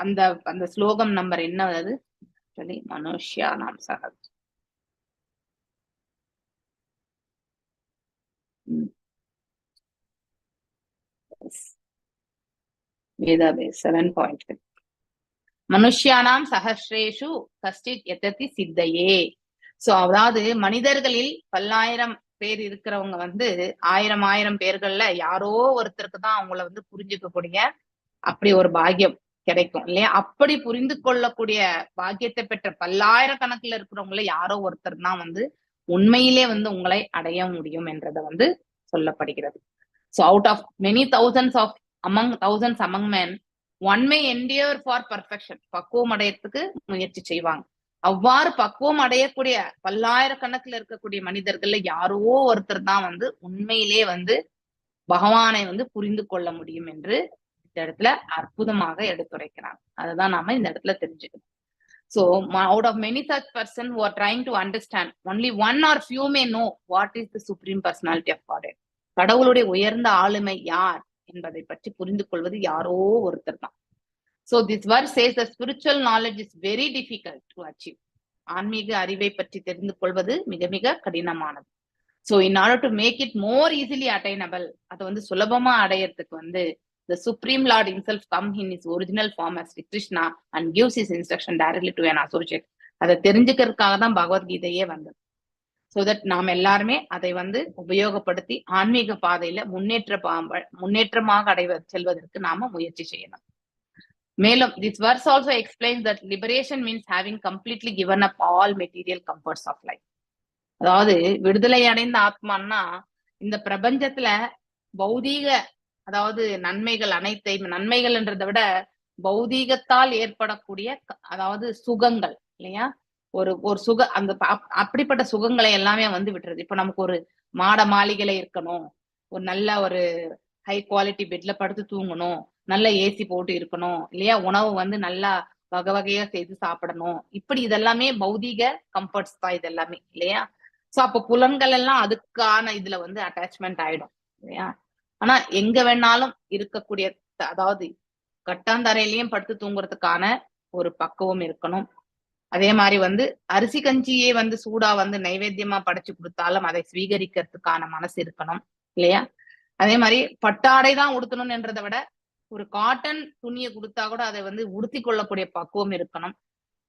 அந்த அந்த ஸ்லோகம் நம்பர் என்ன அது சொல்லி, மனுஷ்யானாம் சஹஸ் வேதாபேஸ் 7.3 மனுஷ்யானாம் சஹஸ்ரேஷு கஷ்டித் யததி சித்தையே. சோ அதாவது மனிதர்களில் 10,000 பேர் இருக்கிறவங்க வந்து 1000 பேர்கள்ல யாரோ ஒருத்தருக்கு தான் அவங்கள வந்து புரிஞ்சுக்கக்கூடிய அப்படி ஒரு பாக்கியம் கிடைக்கும் இல்லையா. அப்படி புரிந்து கொள்ளக்கூடிய பாக்கியத்தை பெற்ற 10,000 இருக்கிறவங்கள யாரோ ஒருத்தர் தான் வந்து உண்மையிலே வந்து உங்களை அடைய முடியும் என்றதை வந்து சொல்லப்படுகிறது. So out of many thousands among men, one may endure for perfection. பக்குவம் அடையறதுக்கு முயற்சி செய்வாங்க. அவ்வாறு பக்குவம் அடையக்கூடிய 10,000 இருக்கக்கூடிய மனிதர்கள்ல யாரோ ஒருத்தர் தான் வந்து உண்மையிலே வந்து பகவானை வந்து புரிந்து கொள்ள முடியும் என்று இந்த இடத்துல அற்புதமாக எடுத்துரைக்கிறாங்க. அதுதான் நாம இந்த இடத்துல தெரிஞ்சுக்கணும். So out of many such person who are trying to understand, only one or few may know what is the supreme personality of God. கடவுளுடைய உயர்ந்த ஆளுமை யார் என்பதை பற்றி புரிந்து கொள்வது யாரோ ஒருத்தர் தான். So this verse says the spiritual knowledge is very difficult to achieve. ஆன்மீக அறிவை பற்றி தெரிந்து கொள்வது மிக மிக கடினமானது. So in order to make it more easily attainable, அதை வந்து சுலபமா அடையறதுக்கு வந்து the Supreme Lord himself come in his original form as Sri Krishna and gives his instruction directly to an associate. அதை தெரிஞ்சுக்கிறதுக்காக தான் பகவத்கீதையே வந்தது. ஸோ தட் நாம் எல்லாருமே அதை வந்து உபயோகப்படுத்தி ஆன்மீக பாதையில முன்னேற்றமாக செல்வதற்கு நாம முயற்சி செய்யணும். மேலும் this verse also explains that liberation means having completely given up all material comforts of life. அதாவது விடுதலை அடைந்த ஆத்மான்னா இந்த பிரபஞ்சத்துல பௌதீக அதாவது நன்மைகள் அனைத்தையும், நன்மைகள்ன்றதை விட பௌதீகத்தால் ஏற்படக்கூடிய அதாவது சுகங்கள் இல்லையா, ஒரு சுக அந்த அப்படிப்பட்ட சுகங்களை எல்லாமே வந்து விட்டுறது. இப்ப நமக்கு ஒரு மாட மாளிகையில இருக்கணும், ஒரு நல்ல ஒரு ஹை குவாலிட்டி பெட்ல படுத்து தூங்கணும், நல்ல ஏசி போட்டு இருக்கணும் இல்லையா, உணவு வந்து நல்லா வகை வகையா செய்து சாப்பிடணும், இப்படி இதெல்லாமே பௌதீக கம்ஃபர்ட்ஸ் தான் இது எல்லாமே இல்லையா. சோ அப்ப புலன்கள் எல்லாம் அதுக்கான இதுல வந்து அட்டாச்மெண்ட் ஆயிடும் இல்லையா. ஆனா எங்க வேணாலும் இருக்கக்கூடிய அதாவது கட்டாந்தரையிலயும் படுத்து தூங்குறதுக்கான ஒரு பக்குவம் இருக்கணும். அதே மாதிரி வந்து அரிசி கஞ்சியே வந்து சூடா வந்து நைவேத்தியமா படைச்சு கொடுத்தாலும் அதை ஸ்வீகரிக்கிறதுக்கான மனசு இருக்கணும் இல்லையா. அதே மாதிரி பட்டாடை தான் உடுத்தணும்ன்றதை விட ஒரு காட்டன் துணியை கொடுத்தா கூட அதை வந்து உடுத்தி கொள்ளக்கூடிய பக்குவம் இருக்கணும்.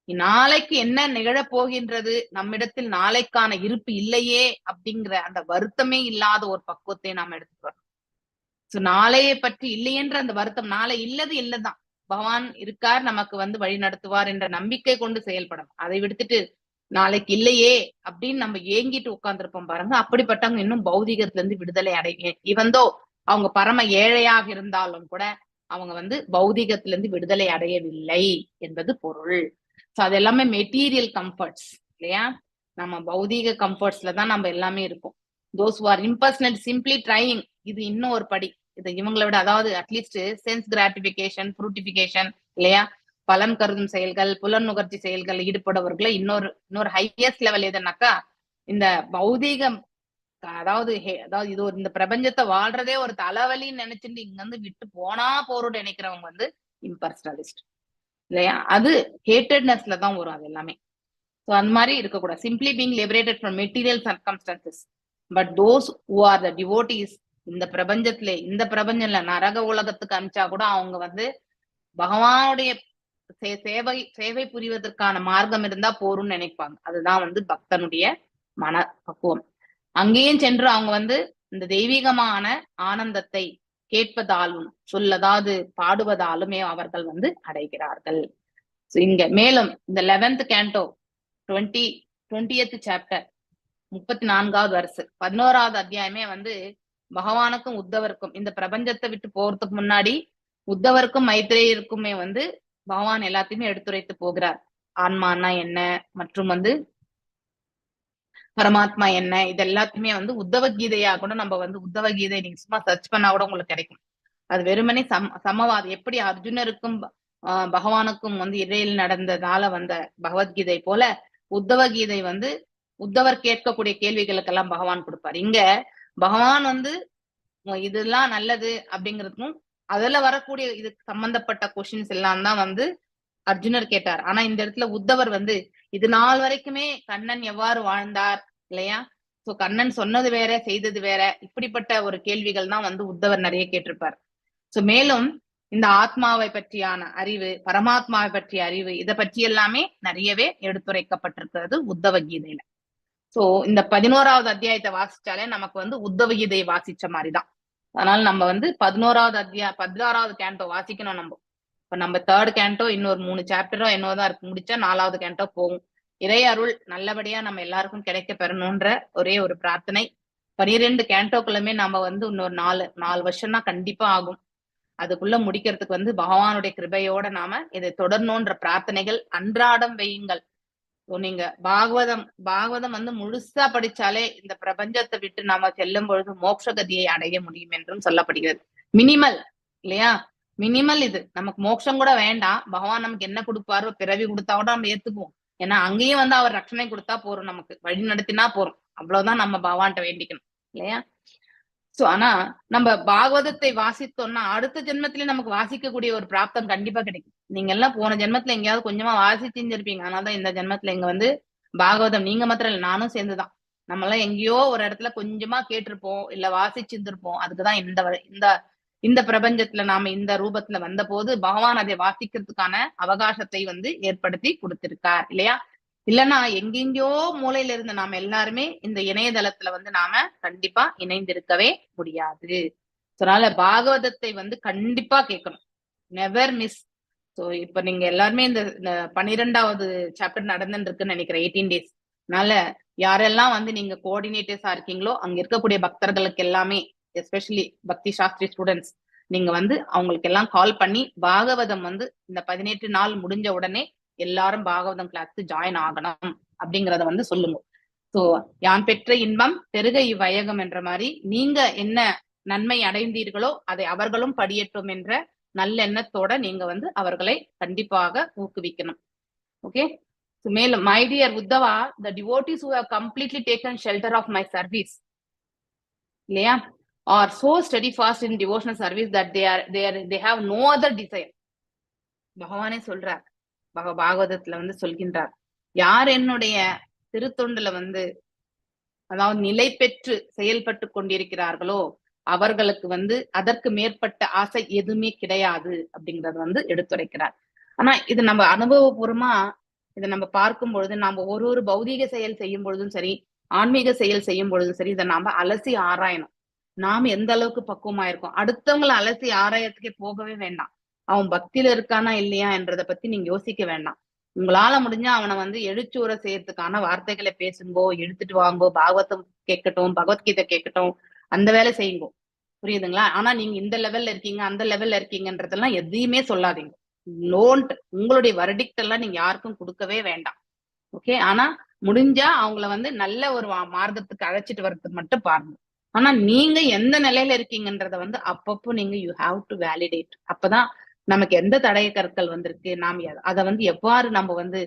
நாளைக்கு என்ன நிகழப் போகின்றது, நம்மிடத்தில் நாளைக்கான இருப்பு இல்லையே அப்படிங்கிற அந்த வருத்தமே இல்லாத ஒரு பக்குவத்தை நாம் எடுத்துட்டு வரணும். சோ நாளையை பற்றி இல்லையென்ற அந்த வருத்தம், நாளை இல்லது இல்லதான், பகவான் இருக்கார் நமக்கு வந்து வழி நடத்துவார் என்ற நம்பிக்கை கொண்டு செயல்படணும். அதை விடுத்துட்டு நாளைக்கு இல்லையே அப்படின்னு நம்ம ஏங்கிட்டு உட்கார்ந்துருப்போம் பாருங்க, அப்படிப்பட்டவங்க இன்னும் பௌதிகத்துல இருந்து விடுதலை இவந்தோ அவங்க பரம ஏழையாக இருந்தாலும் கூட அவங்க வந்து பௌதிகத்துல இருந்து விடுதலை அடையவில்லை என்பது பொருள். சோ அது எல்லாமே மெட்டீரியல் கம்ஃபர்ட்ஸ் இல்லையா. நம்ம பௌதீக கம்ஃபர்ட்ஸ்ல தான் நம்ம எல்லாமே இருக்கும். Those who are impersonal simply trying, இது இன்னும் ஒரு படி, இது இவங்களை விட அதாவது அட்லீஸ்ட் சென்ஸ் கிராட்டிபிகேஷன், ஃப்ரூட்டிபிகேஷன் இல்லையா, பலன் கருதும் செயல்கள், புலன் நுகர்ச்சி செயல்கள் ஈடுபடுவர்களை இன்னொரு ஹையஸ்ட் லெவல் எதுனாக்கா இந்த பௌதீகம், அதாவது இது ஒரு இந்த பிரபஞ்சத்தை வாழ்றதே ஒரு தலைவலின்னு நினைச்சுட்டு இங்க வந்து விட்டு போனா போறோம் நினைக்கிறவங்க வந்து இம்பர்சனலிஸ்ட் இல்லையா. அது ஹேட்டட்னஸ்ல தான் வரும் அது எல்லாமே. ஸோ அந்த மாதிரி இருக்கக்கூடாது. Simply being liberated from material circumstances, but those who are the devotees, இந்த பிரபஞ்சத்திலே இந்த பிரபஞ்சம்ல நரக உலகத்துக்கு அனுப்பிச்சா கூட அவங்க வந்து பகவானுடைய சேவை புரிவதற்கான மார்க்கம் இருந்தா போரும்னு நினைப்பாங்க. அதுதான் வந்து பக்தனுடைய மன பக்குவம். அங்கேயும் சென்று அவங்க வந்து இந்த தெய்வீகமான ஆனந்தத்தை கேட்பதாலும் சொல்லதாவது பாடுவதாலுமே அவர்கள் வந்து அடைகிறார்கள். இங்க மேலும் இந்த 11th canto 20th chapter 34வது verse 11வது அத்தியாயமே வந்து பகவானுக்கும் உத்தவருக்கும், இந்த பிரபஞ்சத்தை விட்டு போறதுக்கு முன்னாடி உத்தவருக்கும் மைத்ரேயருக்குமே வந்து பகவான் எல்லாத்தையுமே எடுத்துரைத்து போகிறார். ஆன்மானா என்ன மற்றும் வந்து பரமாத்மா என்ன, இது எல்லாத்தையுமே வந்து உத்தவ கீதையா கூட நம்ம வந்து உத்தவ கீதை நீங்க சும்மா சர்ச் பண்ணா கூட உங்களுக்கு கிடைக்கும். அது வெறுமனே சமவாதம், எப்படி அர்ஜுனருக்கும் பகவானுக்கும் வந்து இடையில் நடந்ததால வந்த பகவத்கீதை போல உத்தவ கீதை வந்து உத்தவர் கேட்கக்கூடிய கேள்விகளுக்கெல்லாம் பகவான் கொடுப்பார். இங்க பகவான் வந்து இதெல்லாம் நல்லது அப்படிங்கிறதுக்கும் அதுல வரக்கூடிய இதுக்கு சம்பந்தப்பட்ட கொஸ்டின்ஸ் எல்லாம் தான் வந்து அர்ஜுனர் கேட்டார். ஆனா இந்த இடத்துல உத்தவர் வந்து இது நாள் வரைக்குமே கண்ணன் எவ்வாறு வாழ்ந்தார் இல்லையா, சோ கண்ணன் சொன்னது வேற செய்தது வேற, இப்படிப்பட்ட ஒரு கேள்விகள் தான் வந்து உத்தவர் நிறைய கேட்டிருப்பார். சோ மேலும் இந்த ஆத்மாவை பற்றியான அறிவு, பரமாத்மாவை பற்றிய அறிவு, இதை பற்றி எல்லாமே நிறையவே எடுத்துரைக்கப்பட்டிருக்கிறது உத்தவ கீதையில. சோ இந்த 11வது அத்தியாயத்தை வாசிச்சாலே நமக்கு வந்து உத்தவ கீதையை வாசிச்ச மாதிரிதான். அதனால நம்ம வந்து 16வது canto வாசிக்கணும். நம்ம இப்ப நம்ம 3rd canto இன்னொரு 3 சாப்டரோ என்னோதான் இருக்கு, முடிச்சா 4வது canto போகும். இறை அருள் நல்லபடியா நம்ம எல்லாருக்கும் கிடைக்க பெறணும்ன்ற ஒரே ஒரு பிரார்த்தனை. 12 cantoக்களுமே நம்ம வந்து இன்னொரு 4 வருஷம்னா கண்டிப்பா ஆகும். அதுக்குள்ள முடிக்கிறதுக்கு வந்து பகவானுடைய கிருபையோட நாம இதை தொடரணும்ன்ற பிரார்த்தனைகள் அன்றாடம் வையுங்கள். நீங்க பாகவதம் வந்து முழுசா படிச்சாலே இந்த பிரபஞ்சத்தை விட்டு நாம செல்லும் பொழுது மோட்சகதியை அடைய முடியும் என்றும் சொல்லப்படுகிறது. மினிமல் இல்லையா, மினிமல் இது. நமக்கு மோட்சம் கூட வேண்டாம், பகவான் நமக்கு என்ன கொடுப்பாரோ பிறவி கொடுத்தா கூட நம்ம ஏத்துக்குவோம். ஏன்னா அங்கேயும் வந்து அவர் ரட்சணை கொடுத்தா போறோம், நமக்கு வழி நடத்தினா போறோம், அவ்வளவுதான் நம்ம பகவான்கிட்ட வேண்டிக்கணும் இல்லையா. சோ ஆனா நம்ம பாகவதத்தை வாசித்தோம்னா அடுத்த ஜென்மத்திலே நமக்கு வாசிக்கக்கூடிய ஒரு பிராப்தம் கண்டிப்பா கிடைக்கும். நீங்க எல்லாம் போன ஜென்மத்துல எங்கேயாவது கொஞ்சமா வாசிச்சிருப்பீங்க, அதனாலதான் இந்த ஜென்மத்துல இங்க வந்து பாகவதம் நீங்க மாத்திரம் இல்ல நானும் சேர்ந்துதான், நம்ம எல்லாம் எங்கேயோ ஒரு இடத்துல கொஞ்சமா கேட்டிருப்போம் இல்ல வாசிச்சிருந்திருப்போம். அதுக்குதான் இந்த இந்த பிரபஞ்சத்துல நாம இந்த ரூபத்துல வந்த போது பகவான் அதை வாசிக்கிறதுக்கான அவகாசத்தை வந்து ஏற்படுத்தி கொடுத்திருக்கார் இல்லையா? இல்லைன்னா எங்கெங்கயோ மூலையில இருந்த நாம எல்லாருமே இந்த இணையதளத்துல வந்து நாம கண்டிப்பா இணைந்திருக்கவே முடியாது. அதனால பாகவதத்தை வந்து கண்டிப்பா கேட்கணும், நெவர் மிஸ். சோ இப்ப நீங்க எல்லாருமே இந்த 12வது சாப்டர் நடந்துட்டு இருக்குன்னு நினைக்கிறேன், 18 days. அதனால யாரெல்லாம் வந்து நீங்க கோஆர்டினேட்டர்ஸா இருக்கீங்களோ அங்க இருக்கக்கூடிய பக்தர்களுக்கு எல்லாமே, எஸ்பெஷலி பக்தி சாஸ்திரி ஸ்டூடெண்ட்ஸ், நீங்க வந்து அவங்களுக்கு எல்லாம் கால் பண்ணி பாகவதம் வந்து இந்த 18 நாள் முடிஞ்ச உடனே எல்லாரும் பாகவதம் கிளாஸ்க்கு ஜாயின் ஆகணும் அப்படிங்கறத வந்து சொல்லுங்க. சோ யான் பெற்ற இன்பம் பெருக இவ்வையகம் என்ற மாதிரி நீங்க என்ன நன்மை அடைந்தீர்களோ அதை அவர்களும் படியட்டும் என்ற நல்லெண்ணத்தோட நீங்க வந்து அவர்களை கண்டிப்பாக ஊக்குவிக்கணும். ஓகே. மேலும் my dear Uddhava, the devotees who have completely taken shelter of my service, இல்லையா, are so steadfast in devotional service that they have no other desire. பகவானே சொல்றார், பாகவதத்துல வந்து சொல்கின்றார், யார் என்னுடைய திருத்தொண்டுல வந்து அதாவது நிலை பெற்று செயல்பட்டு கொண்டிருக்கிறார்களோ அவர்களுக்கு வந்து அதற்கு மேற்பட்ட ஆசை எதுவுமே கிடையாது அப்படிங்கறது வந்து எடுத்துரைக்கிறார். ஆனா இது நம்ம அனுபவபூர்வமா இதை நம்ம பார்க்கும் பொழுது, நாம ஒரு பௌதீக செயல் செய்யும் பொழுதும் சரி, ஆன்மீக செயல் செய்யும் பொழுதும் சரி, இதை நாம அலசி ஆராயணும். நாம எந்த அளவுக்கு பக்குவமா இருக்கோம், அடுத்தவங்களை அலசி ஆராயத்துக்கே போகவே வேண்டாம். அவன் பக்தியில இருக்கானா இல்லையா என்றதை பத்தி நீங்க யோசிக்க வேண்டாம். உங்களால முடிஞ்சா அவனை வந்து எழுச்சூற செய்யறதுக்கான வார்த்தைகளை பேசுங்கோ, எடுத்துட்டு வாங்கோ, பாகவதம் கேட்கட்டும், பகவத்கீதை கேட்கட்டும், அந்த வேலை செய்யுங்கோ. புரியுதுங்களா? ஆனா நீங்க இந்த லெவல்ல இருக்கீங்க அந்த லெவல்ல இருக்கீங்கன்றதெல்லாம் எதையுமே சொல்லாதீங்க. லோன்ட் உங்களுடைய வர்டிக்ட் எல்லாம் நீங்க யாருக்கும் கொடுக்கவே வேண்டாம். ஓகே. ஆனா முடிஞ்சா அவங்கள வந்து நல்ல ஒரு மார்க்கத்துக்கு அழைச்சிட்டு வர்றதுக்கு மட்டும் பாருங்க. ஆனா நீங்க எந்த நிலையில இருக்கீங்கன்றத வந்து அப்பப்போ நீங்க யூ ஹாவ் டு வேலிடேட். அப்பதான் நமக்கு எந்த தடைய கற்கள் வந்திருக்கு, நாம் அதை வந்து எவ்வாறு நம்ம வந்து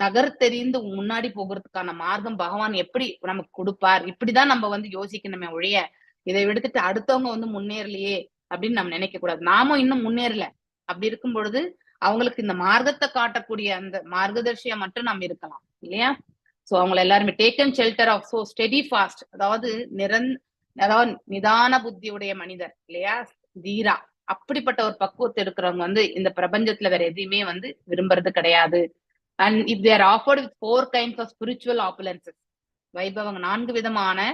தகர்த்தெறிந்து முன்னாடி போகிறதுக்கான மார்க்கம் பகவான் எப்படி நமக்கு கொடுப்பார், இப்படிதான் நம்ம வந்து யோசிக்கணுமே ஒழிய இதை விடுத்துட்டு அடுத்தவங்க வந்து முன்னேறலையே அப்படின்னு நம்ம நினைக்க கூடாது. நாமும் இன்னும் முன்னேறல. அப்படி இருக்கும் பொழுது அவங்களுக்கு இந்த மார்க்கத்தை காட்டக்கூடிய அந்த மார்கதர்ஷியா மட்டும் நம்ம இருக்கலாம் இல்லையா? சோ அவங்களை எல்லாருமே taken shelter of so steady fast, அதாவது அதாவது நிதான புத்தியுடைய மனிதர் இல்லையா, தீரா, அப்படிப்பட்ட ஒரு பக்குவத்தை எடுக்கிறவங்க வந்து இந்த பிரபஞ்சத்துல வேற எதையுமே வந்து விரும்புறது கிடையாது. And if they're offered with 4 kinds of spiritual opulences, வைபவங்க 4 விதமான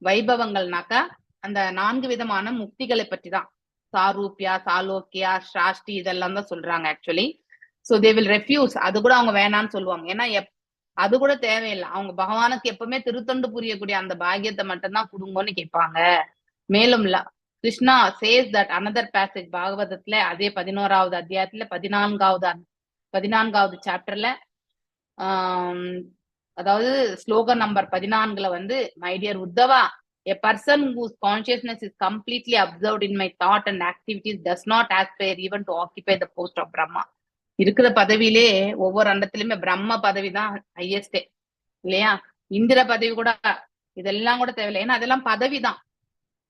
வைபவங்கள்னாக்கா அந்த 4 விதமான முக்திகளை பற்றி தான். சாரூப்யா, சாலோக்கியா, சாஷ்டி இதெல்லாம் தான் சொல்றாங்க actually. So they will refuse, அது கூட அவங்க வேணான்னு சொல்லுவாங்க. ஏன்னா அது கூட தேவையில்லை, அவங்க பகவானுக்கு எப்பவுமே திருத்தொண்டு புரியக்கூடிய அந்த பாக்கியத்தை மட்டும்தான் கொடுங்கன்னு கேட்பாங்க. மேலும் Krishna says that another passage பாகவதத்துல அதே 11வது அத்தியாயத்துல 14வது சாப்டர்ல அதாவது ஸ்லோகன் நம்பர் 14ல வந்து, my dear Uddhava, a person whose consciousness is completely absorbed in my thought and activities does not aspire even to occupy the post of Brahma. இருக்கிற பதவியிலே ஒவ்வொரு அண்டத்திலுமே பிரம்ம பதவி தான் ஹையஸ்டே இல்லையா? இந்திர பதவி கூட இதெல்லாம் கூட தேவையில்லை, ஏன்னா அதெல்லாம் பதவி தான்.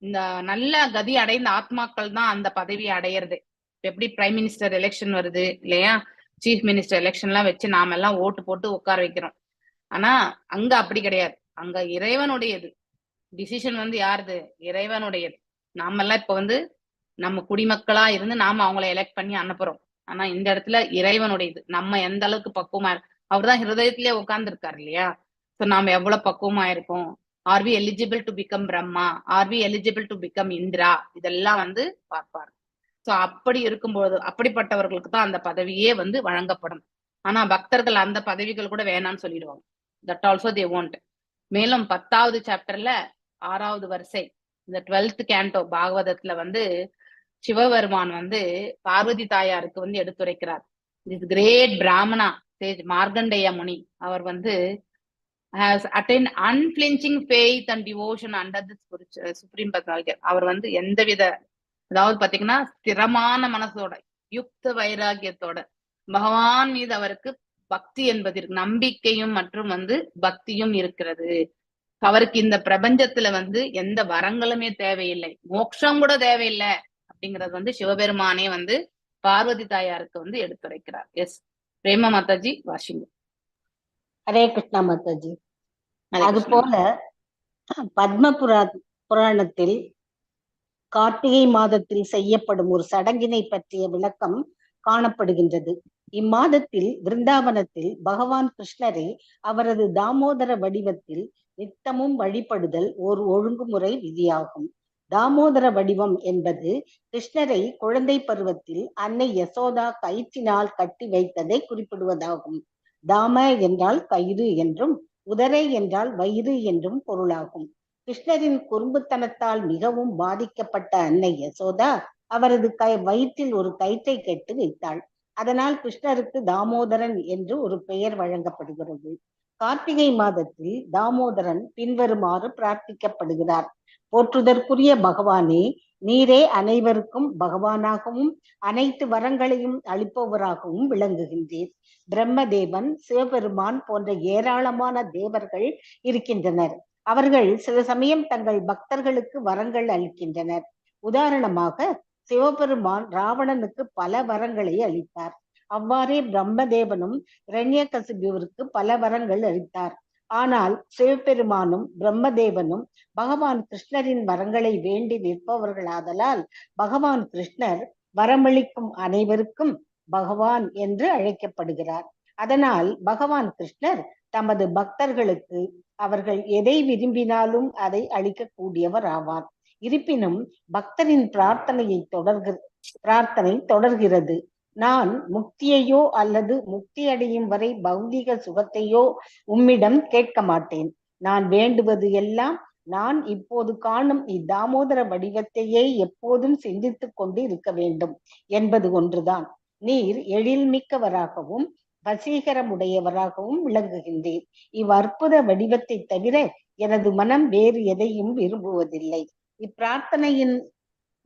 இந்த நல்ல கதி அடைந்த ஆத்மாக்கள் தான் அந்த பதவியை அடையிறது. எப்படி பிரைம் மினிஸ்டர் எலெக்ஷன் வருது இல்லையா, சீஃப் மினிஸ்டர் எலெக்ஷன் எல்லாம் வச்சு நாம எல்லாம் ஓட்டு போட்டு உட்கார வைக்கிறோம். ஆனா அங்க அப்படி கிடையாது, அங்க இறைவனுடையது டிசிஷன் வந்து யாருது, இறைவனுடையது. நாம எல்லாம் இப்ப வந்து நம்ம குடிமக்களா இருந்து நாம அவங்களை எலெக்ட் பண்ணி அனுப்புறோம். ஆனா இந்த இடத்துல இறைவனுடையது. நம்ம எந்த அளவுக்கு பக்குவமா, அவர்தான் ஹிருதயத்திலே உட்கார்ந்து இருக்காரு இல்லையா? சோ நாம எவ்வளவு பக்குவமா இருக்கோம், are we eligible to become Brahma, are we eligible to become Indra, இதெல்லாம் வந்து பார்ப்பாரு. சோ அப்படி இருக்கும்போது அப்படிப்பட்டவர்களுக்கு தான் அந்த பதவியே வந்து வழங்கப்படும். ஆனா பக்தர்கள் அந்த பதவிகள் கூட வேணாம்னு சொல்லிடுவாங்க. That also they want. மேலும் 10வது சாப்டர்ல 6வது வரிசை, இந்த 12th canto பாகவதத்துல வந்து சிவபெருமான் வந்து பார்வதி தாயாருக்கு வந்து எடுத்துரைக்கிறார். திஸ் கிரேட் பிராமணா சேஜ் மார்கண்டேய முனி, அவர் வந்து has attained unflinching faith and devotion under the supreme personality. அவர் வந்து எந்தவித, அதாவது பாத்தீங்கன்னா ஸ்திரமான மனசோட யுக்த வைராகியத்தோட பகவான் மீது அவருக்கு பக்தி என்பது இருக்கு, நம்பிக்கையும் மற்றும் வந்து பக்தியும் இருக்கிறது. அவருக்கு இந்த பிரபஞ்சத்துல வந்து எந்த வரங்களுமே தேவையில்லை, மோட்சம் கூட தேவையில்லை அப்படிங்கறது வந்து சிவபெருமானே வந்து பார்வதி தாயாருக்கு வந்து எடுத்துரைக்கிறார். எஸ் பிரேமா மாதாஜி வாஷிங்க. ஹரே கிருஷ்ணா மாதாஜி. அது போல பத்ம புராணத்தில் கார்த்திகை மாதத்தில் செய்யப்படும் ஒரு சடங்கினை பற்றிய விளக்கம் காணப்படுகின்றது. இம்மாதத்தில் பிருந்தாவனத்தில் பகவான் கிருஷ்ணரை அவரது தாமோதர வடிவத்தில் நித்தமும் வழிபடுதல் ஒரு ஒழுங்குமுறை விதியாகும். தாமோதர வடிவம் என்பது கிருஷ்ணரை குழந்தை பருவத்தில் அன்னை யசோதா கயிற்றினால் கட்டி வைத்ததை குறிப்பிடுவதாகும். தாம என்றால் கயிறு என்றும் உதரை என்றால் வயிறு என்றும் பொருளாகும். கிருஷ்ணரின் குறும்புத்தனத்தால் மிகவும் பாதிக்கப்பட்ட அன்னை யசோதா அவரது வயிற்றில் ஒரு கயிற்றை கட்டி வைத்தாள். அதனால் கிருஷ்ணருக்கு தாமோதரன் என்று ஒரு பெயர் வழங்கப்படுகிறது. கார்த்திகை மாதத்தில் தாமோதரன் பின்வருமாறு பிரார்த்திக்கப்படுகிறார். போற்றுதற்குரிய பகவானே, நீரே அனைவருக்கும் பகவானாகவும் அனைத்து வரங்களையும் அளிப்பவராகவும் விளங்குகின்றீர். பிரம்மதேவன், சிவபெருமான் போன்ற ஏராளமான தேவர்கள் இருக்கின்றனர். அவர்கள் சில சமயம் தங்கள் பக்தர்களுக்கு வரங்கள் அளிக்கின்றனர். உதாரணமாக சிவபெருமான் ராவணனுக்கு பல வரங்களை அளித்தார். அவ்வாறே பிரம்மதேவனும் இரண்யகசிபுவிற்கு பல வரங்கள் அளித்தார். ஆனால் சிவபெருமானும் பிரம்மதேவனும் பகவான் கிருஷ்ணரின் வரங்களை வேண்டி நிற்பவர்களாதலால் பகவான் கிருஷ்ணர் வரமளிக்கும் அனைவருக்கும் பகவான் என்று அழைக்கப்படுகிறார். அதனால் பகவான் கிருஷ்ணர் தமது பக்தர்களுக்கு அவர்கள் எதை விரும்பினாலும் அதை அளிக்கக்கூடியவர் ஆவார். இருப்பினும் பக்தரின் பிரார்த்தனை தொடர்கிறது. நான் முக்தியையோ அல்லது முக்தி அடையும் வரை பௌதிக சுகத்தையோ உம்மிடம் கேட்க மாட்டேன். நான் வேண்டுவது எல்லாம் நான் இப்போது காணும் இத்தாமோதர வடிவத்தையே எப்போதும் சிந்தித்துக் கொண்டு இருக்க வேண்டும் என்பது ஒன்றுதான். நீர் எழில்மிக்கவராகவும் வசீகரமுடையவராகவும் விளங்குகின்றீர். இவ்வற்புத வடிவத்தை தவிர எனது மனம் வேறு எதையும் விரும்புவதில்லை. இப்பிரார்த்தனையின்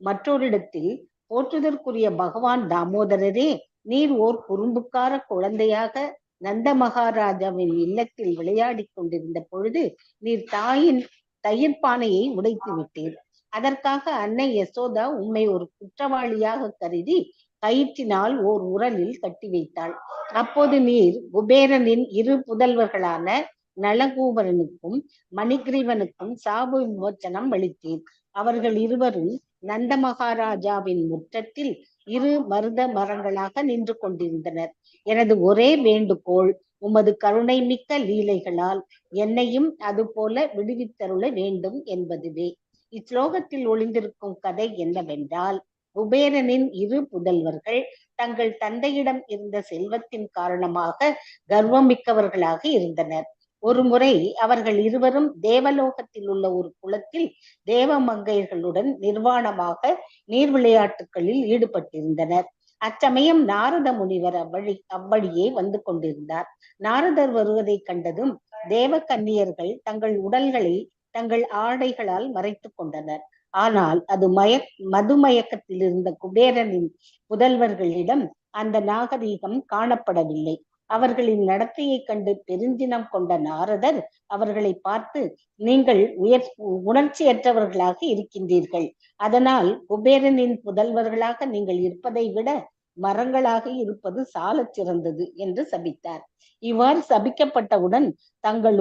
மற்றொரு இடத்தில், போற்றுதற்குரிய பகவான் தாமோதரரே, நீர் ஓர் குறும்புக்கார குழந்தையாக நந்த மகாராஜாவின் இல்லத்தில் விளையாடி கொண்டிருந்த பொழுது நீர் தாயின் தயிர் பானையை உடைத்து விட்டீர். அதற்காக அன்னை யசோதா உம்மை ஒரு குற்றவாளியாக கருதி கயிற்றினால் ஓர் உரலில் கட்டி வைத்தாள். அப்போது நீர் குபேரனின் இரு புதல்வர்களான நலகூபரனுக்கும் மணிகிரீவனுக்கும் சாப விமோச்சனம் அளித்தீர். அவர்கள் இருவரும் நந்த மகாராஜாவின் முற்றத்தில் இரு மருத மரங்களாக நின்று கொண்டிருந்தனர். எனது ஒரே வேண்டுகோள் உமது கருணை மிக்க லீலைகளால் என்னையும் அதுபோல விடுவித்தருள வேண்டும் என்பதுவே. இஸ்லோகத்தில் ஒளிந்திருக்கும் கதை என்னவென்றால், குபேரனின் இரு புதல்வர்கள் தங்கள் தந்தையிடம் இருந்த செல்வத்தின் காரணமாக கர்வமிக்கவர்களாக இருந்தனர். ஒரு முறை அவர்கள் இருவரும் தேவலோகத்தில் உள்ள ஒரு குளத்தில் தேவமங்கையர்களுடன் நிர்வாணமாக நீர் விளையாட்டுகளில் ஈடுபட்டிருந்தனர். அச்சமயம் நாரத முனிவர் அவ்வழியே வந்து கொண்டிருந்தார். நாரதர் வருவதை கண்டதும் தேவ கன்னியர்கள் தங்கள் உடல்களை தங்கள் ஆடைகளால் மறைத்துக் கொண்டனர். ஆனால் அது மதுமயக்கத்தில் இருந்த குபேரனின் புதல்வர்களிடம் அந்த நாகரீகம் காணப்படவில்லை. அவர்களின் நடத்தையை கண்டு பெருஞ்சினம் கொண்ட நாரதர் அவர்களை பார்த்து, நீங்கள் உணர்ச்சியற்றவர்களாக இருக்கின்றீர்கள். அதனால் குபேரனின் புதல்வர்களாக நீங்கள் இருப்பதை விட மரங்களாக இருப்பது சால சிறந்தது என்று சபித்தார். இவ்வாறு சபிக்கப்பட்டவுடன் தங்கள்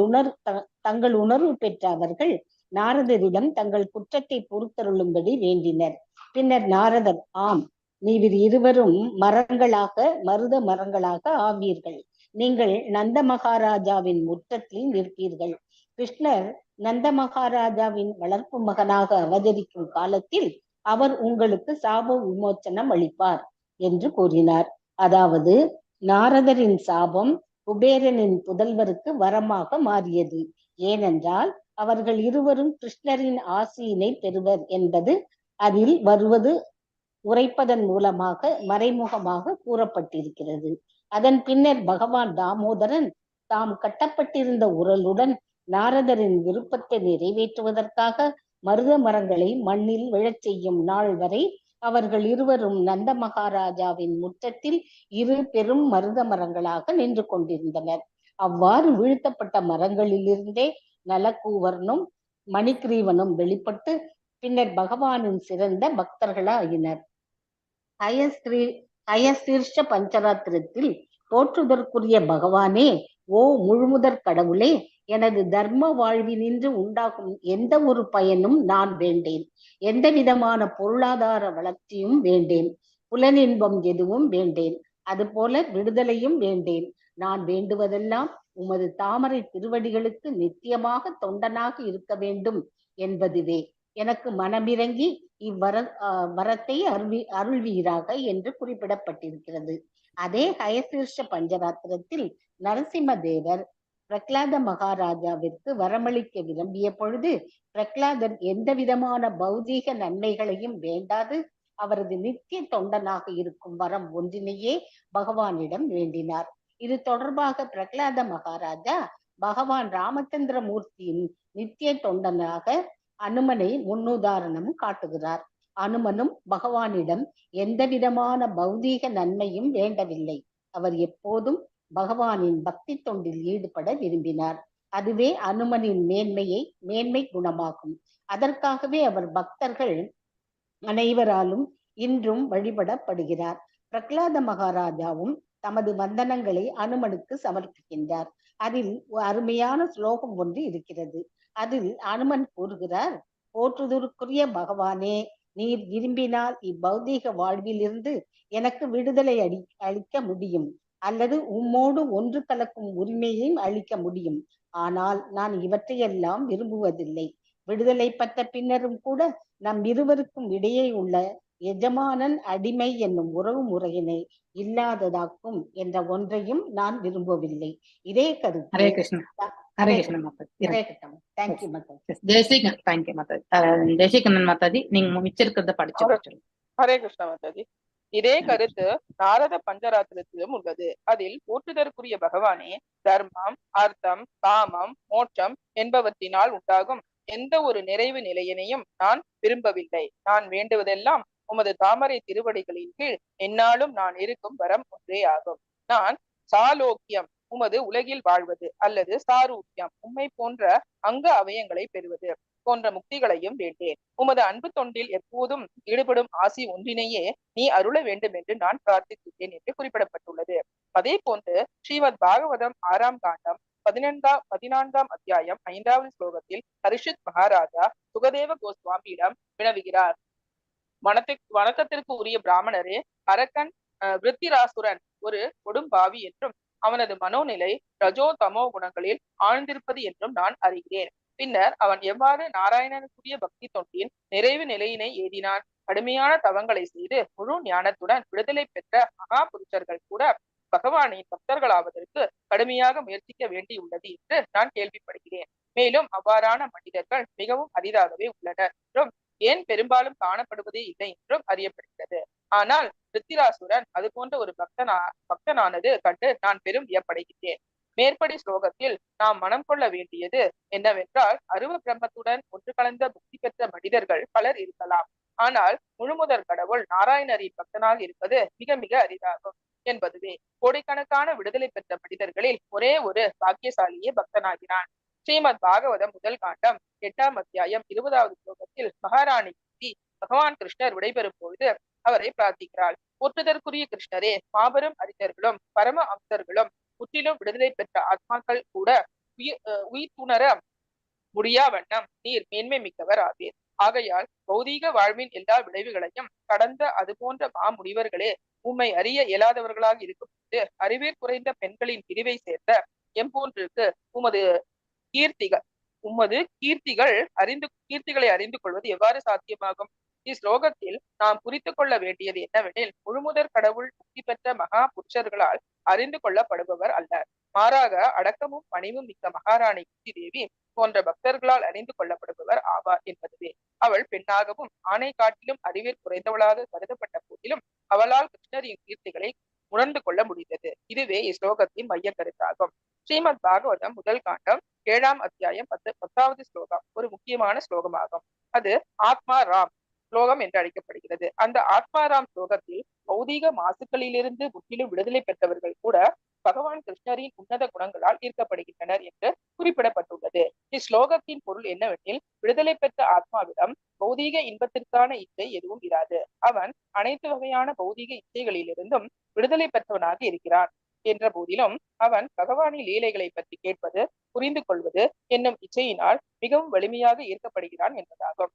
உணர்வு பெற்ற அவர்கள் நாரதரிடம் தங்கள் குற்றத்தை பொறுத்தருளும்படி வேண்டினர். பின்னர் நாரதர், ஆம், நீர் இருவரும் மருத மரங்களாக ஆவீர்கள். நீங்கள் நந்த மகாராஜாவின் முற்றத்தில் நிற்பீர்கள். கிருஷ்ணர் நந்த மகாராஜாவின் வளர்ப்பு மகனாக அவதரிக்கும் காலத்தில் அவர் உங்களுக்கு சாப விமோச்சனம் அளிப்பார் என்று கூறினார். அதாவது நாரதரின் சாபம் குபேரனின் புதல்வருக்கு வரமாக மாறியது. ஏனென்றால் அவர்கள் இருவரும் கிருஷ்ணரின் ஆசியினை பெறுவர் என்பது அதில் வருவது உரைப்பதன் மூலமாக மறைமுகமாக கூறப்பட்டிருக்கிறது. அதன் பின்னர் பகவான் தாமோதரன் தாம் கட்டப்பட்டிருந்த உரலுடன் நாரதரின் விருப்பத்தை நிறைவேற்றுவதற்காக மருத மரங்களை மண்ணில் விழச் செய்யும் நாள் வரை அவர்கள் இருவரும் நந்த மகாராஜாவின் முற்றத்தில் இரு பெரும் மருத மரங்களாக நின்று கொண்டிருந்தனர். அவ்வாறு வீழ்த்தப்பட்ட மரங்களிலிருந்தே நலகூவரனும் மணிகிரீவனும் வெளிப்பட்டு பின்னர் பகவானின் சிறந்த பக்தர்களாயினர். ஹயஸ்ரீர்ஷ பஞ்சராத்திரத்தில் போற்றுதற்குரிய பகவானே, ஓ முழுமுதற் கடவுளே, எனது தர்ம வாழ்வினின்று உண்டாகும் எந்த ஒரு பயனும் நான் வேண்டேன். எந்த விதமான பொருளாதார வளர்ச்சியும் வேண்டேன். புலனின்பம் எதுவும் வேண்டேன். அதுபோல விடுதலையும் வேண்டேன். நான் வேண்டுவதெல்லாம் உமது தாமரை திருவடிகளுக்கு நித்தியமாக தொண்டனாக இருக்க வேண்டும் என்பதுவே. எனக்கு மனமிறங்கி வரத்தை அருள்வீராக என்று குறிப்பிடப்பட்டிருக்கிறது. அதே ஹயசீர்ஷ பஞ்சராத்திரத்தில் நரசிம்ம தேவர் பிரகலாத மகாராஜாவிற்கு வரமளிக்க விரும்பிய பொழுது பிரகலாதன் எந்த விதமான பௌதீக நன்மைகளையும் வேண்டாது அவரது நித்திய தொண்டனாக இருக்கும் வரம் ஒன்றினையே பகவானிடம் வேண்டினார். இது தொடர்பாக பிரகலாத மகாராஜா பகவான் ராமச்சந்திர மூர்த்தியின் நித்திய தொண்டனாக அனுமனை முன்னுதாரணம் காட்டுகிறார். அனுமனும் பகவானிடம் எந்த விதமான பௌதீக நன்மையும் வேண்டவில்லை. அவர் எப்போதும் பகவானின் பக்தி தொண்டில் ஈடுபட விரும்பினார். அதுவே அனுமனின் மேன்மை குணமாகும். அதற்காகவே அவர் பக்தர்கள் அனைவராலும் இன்றும் வழிபடப்படுகிறார். பிரகலாத மகாராஜாவும் தமது வந்தனங்களை அனுமனுக்கு சமர்ப்பிக்கின்றார். அதில் அருமையான ஸ்லோகம் ஒன்று இருக்கிறது. அதில் அனுமன் கூறுகிறார், போற்றுதற்குரிய பகவானே, நீர் விரும்பினால் இப்பௌதீக வாழ்விலிருந்து எனக்கு விடுதலை அளிக்க முடியும், அல்லது உம்மோடு ஒன்று கலக்கும் உரிமையையும் அளிக்க முடியும். ஆனால் நான் இவற்றையெல்லாம் விரும்புவதில்லை. விடுதலை பெற்ற பின்னரும் கூட நம் இருவருக்கும் இடையே உள்ள எஜமானன் அடிமை என்னும் உறவு முறையினை இல்லாததாக்கும் என்ற ஒன்றையும் நான் விரும்பவில்லை. இதே கருத்து. ஹரே கிருஷ்ணா. ஹரே கிருஷ்ணா மாதாஜி. தேங்க்யூ மாதாஜி. ஜெயஸ்ரீகன். தேங்க்யூ மாதாஜி. ஜெயஸ்ரீகண்ணன் மாதாஜி, நீங்க மிச்சிருக்கிறத படிச்சு. ஹரே கிருஷ்ணா மாதாஜி. இதே கருத்து நாரத பஞ்சராத்திரத்திலும் உள்ளது. அதில் போற்றுதற்குரிய பகவானே, தர்மம், அர்த்தம், காமம், மோட்சம் என்பவற்றினால் உண்டாகும் எந்த ஒரு நிறைவு நிலையினையும் நான் விரும்பவில்லை. நான் வேண்டுவதெல்லாம் உமது தாமரை திருவடிகளின் கீழ் எந்நாளும் நான் இருக்கும் வரம் ஒன்றே ஆகும். நான் சாலோக்கியம், உமது உலகில் வாழ்வது, அல்லது சாரூக்கியம், உம்மை போன்ற அங்க அவயங்களை பெறுவது போன்ற முக்திகளையும் வேண்டேன். உமது அன்பு தொண்டில் எப்போதும் ஈடுபடும் ஆசி ஒன்றினையே நீ அருள வேண்டும் என்று நான் பிரார்த்திக்கிறேன் என்று குறிப்பிடப்பட்டுள்ளது. அதே போன்று ஸ்ரீமத் பாகவதம் 6ஆம் காண்டம் 14ஆம் அத்தியாயம் 5வது ஸ்லோகத்தில் ஹரிஷித் மகாராஜா சுகதேவ கோஸ்வாமியிடம் வினவுகிறார், வணக்கத்திற்கு உரிய பிராமணரே, அரக்கன் விருத்திராசுரன் ஒரு கொடும்பாவி என்றும் அவனது மனோநிலை ரஜோ தமோ குணங்களில் ஆழ்ந்திருப்பது என்றும் நான் அறிகிறேன். பின்னர் அவன் எவ்வாறு நாராயணனுக்குரிய பக்தி தொண்டின் நிறைவு நிலையினை ஏதினான்? கடுமையான தவங்களை செய்து முழு ஞானத்துடன் விடுதலை பெற்ற மகா புருஷர்கள் கூட பகவானின் பக்தர்களாவதற்கு கடுமையாக முயற்சிக்க வேண்டியுள்ளது என்று நான் கேள்விப்படுகிறேன். மேலும் அவ்வாறான மனிதர்கள் மிகவும் அரிதாகவே உள்ளனர் என்றும் ஏன் பெரும்பாலும் காணப்படுவதே இல்லை என்றும் அறியப்படுகிறது. ஆனால் விருத்திராசுரன் அது போன்ற ஒரு பக்தனானது கண்டு நான் பெரும் வியப்படைகிறேன். மேற்படி ஸ்லோகத்தில் நாம் மனம் கொள்ள வேண்டியது என்னவென்றால், அருவ பிரம்மத்துடன் ஒன்று கலந்த புக்தி பெற்ற மனிதர்கள் பலர் இருக்கலாம். ஆனால் முழுமுதற் கடவுள் நாராயணரின் பக்தனாக இருப்பது மிக மிக அரிதாகும் என்பதுவே. கோடிக்கணக்கான விடுதலை பெற்ற மனிதர்களில் ஒரே ஒரு பாக்கியசாலியே பக்தனாகிறான். ஸ்ரீமத் பாகவதம் 1 காண்டம் 8ஆம் அத்தியாயம் 20வது ஸ்லோகத்தில் மகாராணி பகவான் கிருஷ்ணர் விடைபெறும் பொழுது அவரை பிரார்த்திக்கிறாள். போற்றுதற்குரிய கிருஷ்ணரே, மாபெரும் அறிஞர்களும் பரம அம்சர்களும் முற்றிலும் விடுதலை பெற்ற ஆத்மாக்கள் கூட உயிர்த்துணர முடியா வண்ணம் நீர் மேன்மை மிக்கவர் ஆவீர். ஆகையால் பௌதீக வாழ்வின் எல்லா விளைவுகளையும் கடந்த அது போன்ற மாமுனிவர்களே உம்மை அறிய இயலாதவர்களாக இருக்கும் போது அறிவிற் குறைந்த பெண்களின் பிரிவை சேர்ந்த எம்போன்றிற்கு உமது கீர்த்திகளை அறிந்து கொள்வது எவ்வாறு சாத்தியமாகும்? இஸ்லோகத்தில் நாம் குறித்து கொள்ள வேண்டியது என்னவெனில், முழுமுதற் கடவுள் முக்தி பெற்ற மகா புருஷர்களால் அறிந்து கொள்ளப்படுபவர் அல்ல. மாறாக அடக்கமும் பணிவும் மிக்க மகாராணி குந்தி தேவி போன்ற பக்தர்களால் அறிந்து கொள்ளப்படுபவர் ஆவார் என்பதுவே. அவள் பெண்ணாகவும் ஆணை காட்டிலும் அறிவிற் குறைந்தவளாக கருதப்பட்ட போதிலும் அவளால் கிருஷ்ணரின் கீர்த்திகளை உணர்ந்து கொள்ள முடிந்தது. இதுவே இஸ்லோகத்தின் மைய கருத்தாகும். ஸ்ரீமத் பாகவதம் 1 காண்டம் 7ஆம் அத்தியாயம் 10வது ஸ்லோகம் ஒரு முக்கியமான ஸ்லோகமாகும். அது ஆத்மா ராம் ஸ்லோகம் என்று அழைக்கப்படுகிறது. அந்த ஆத்மாராம் ஸ்லோகத்தில் பௌதீக மாசுக்களிலிருந்து முற்றிலும் விடுதலை பெற்றவர்கள் கூட பகவான் கிருஷ்ணரின் உன்னத குணங்களால் ஈர்க்கப்படுகின்றனர் என்று குறிப்பிடப்பட்டுள்ளது. இஸ்லோகத்தின் பொருள் என்னவெனில், விடுதலை பெற்ற ஆத்மாவிடம் பௌதீக இன்பத்திற்கான இச்சை எதுவும் இராது. அவன் அனைத்து வகையான பௌதீக இச்சைகளிலிருந்தும் விடுதலை பெற்றவனாக இருக்கிறான் என்ற போதிலும் அவன் பகவானின் லீலைகளை பற்றி கேட்பது, புரிந்து கொள்வது என்னும் இச்சையினால் மிகவும் வலிமையாக ஈர்க்கப்படுகிறான் என்பதாகும்.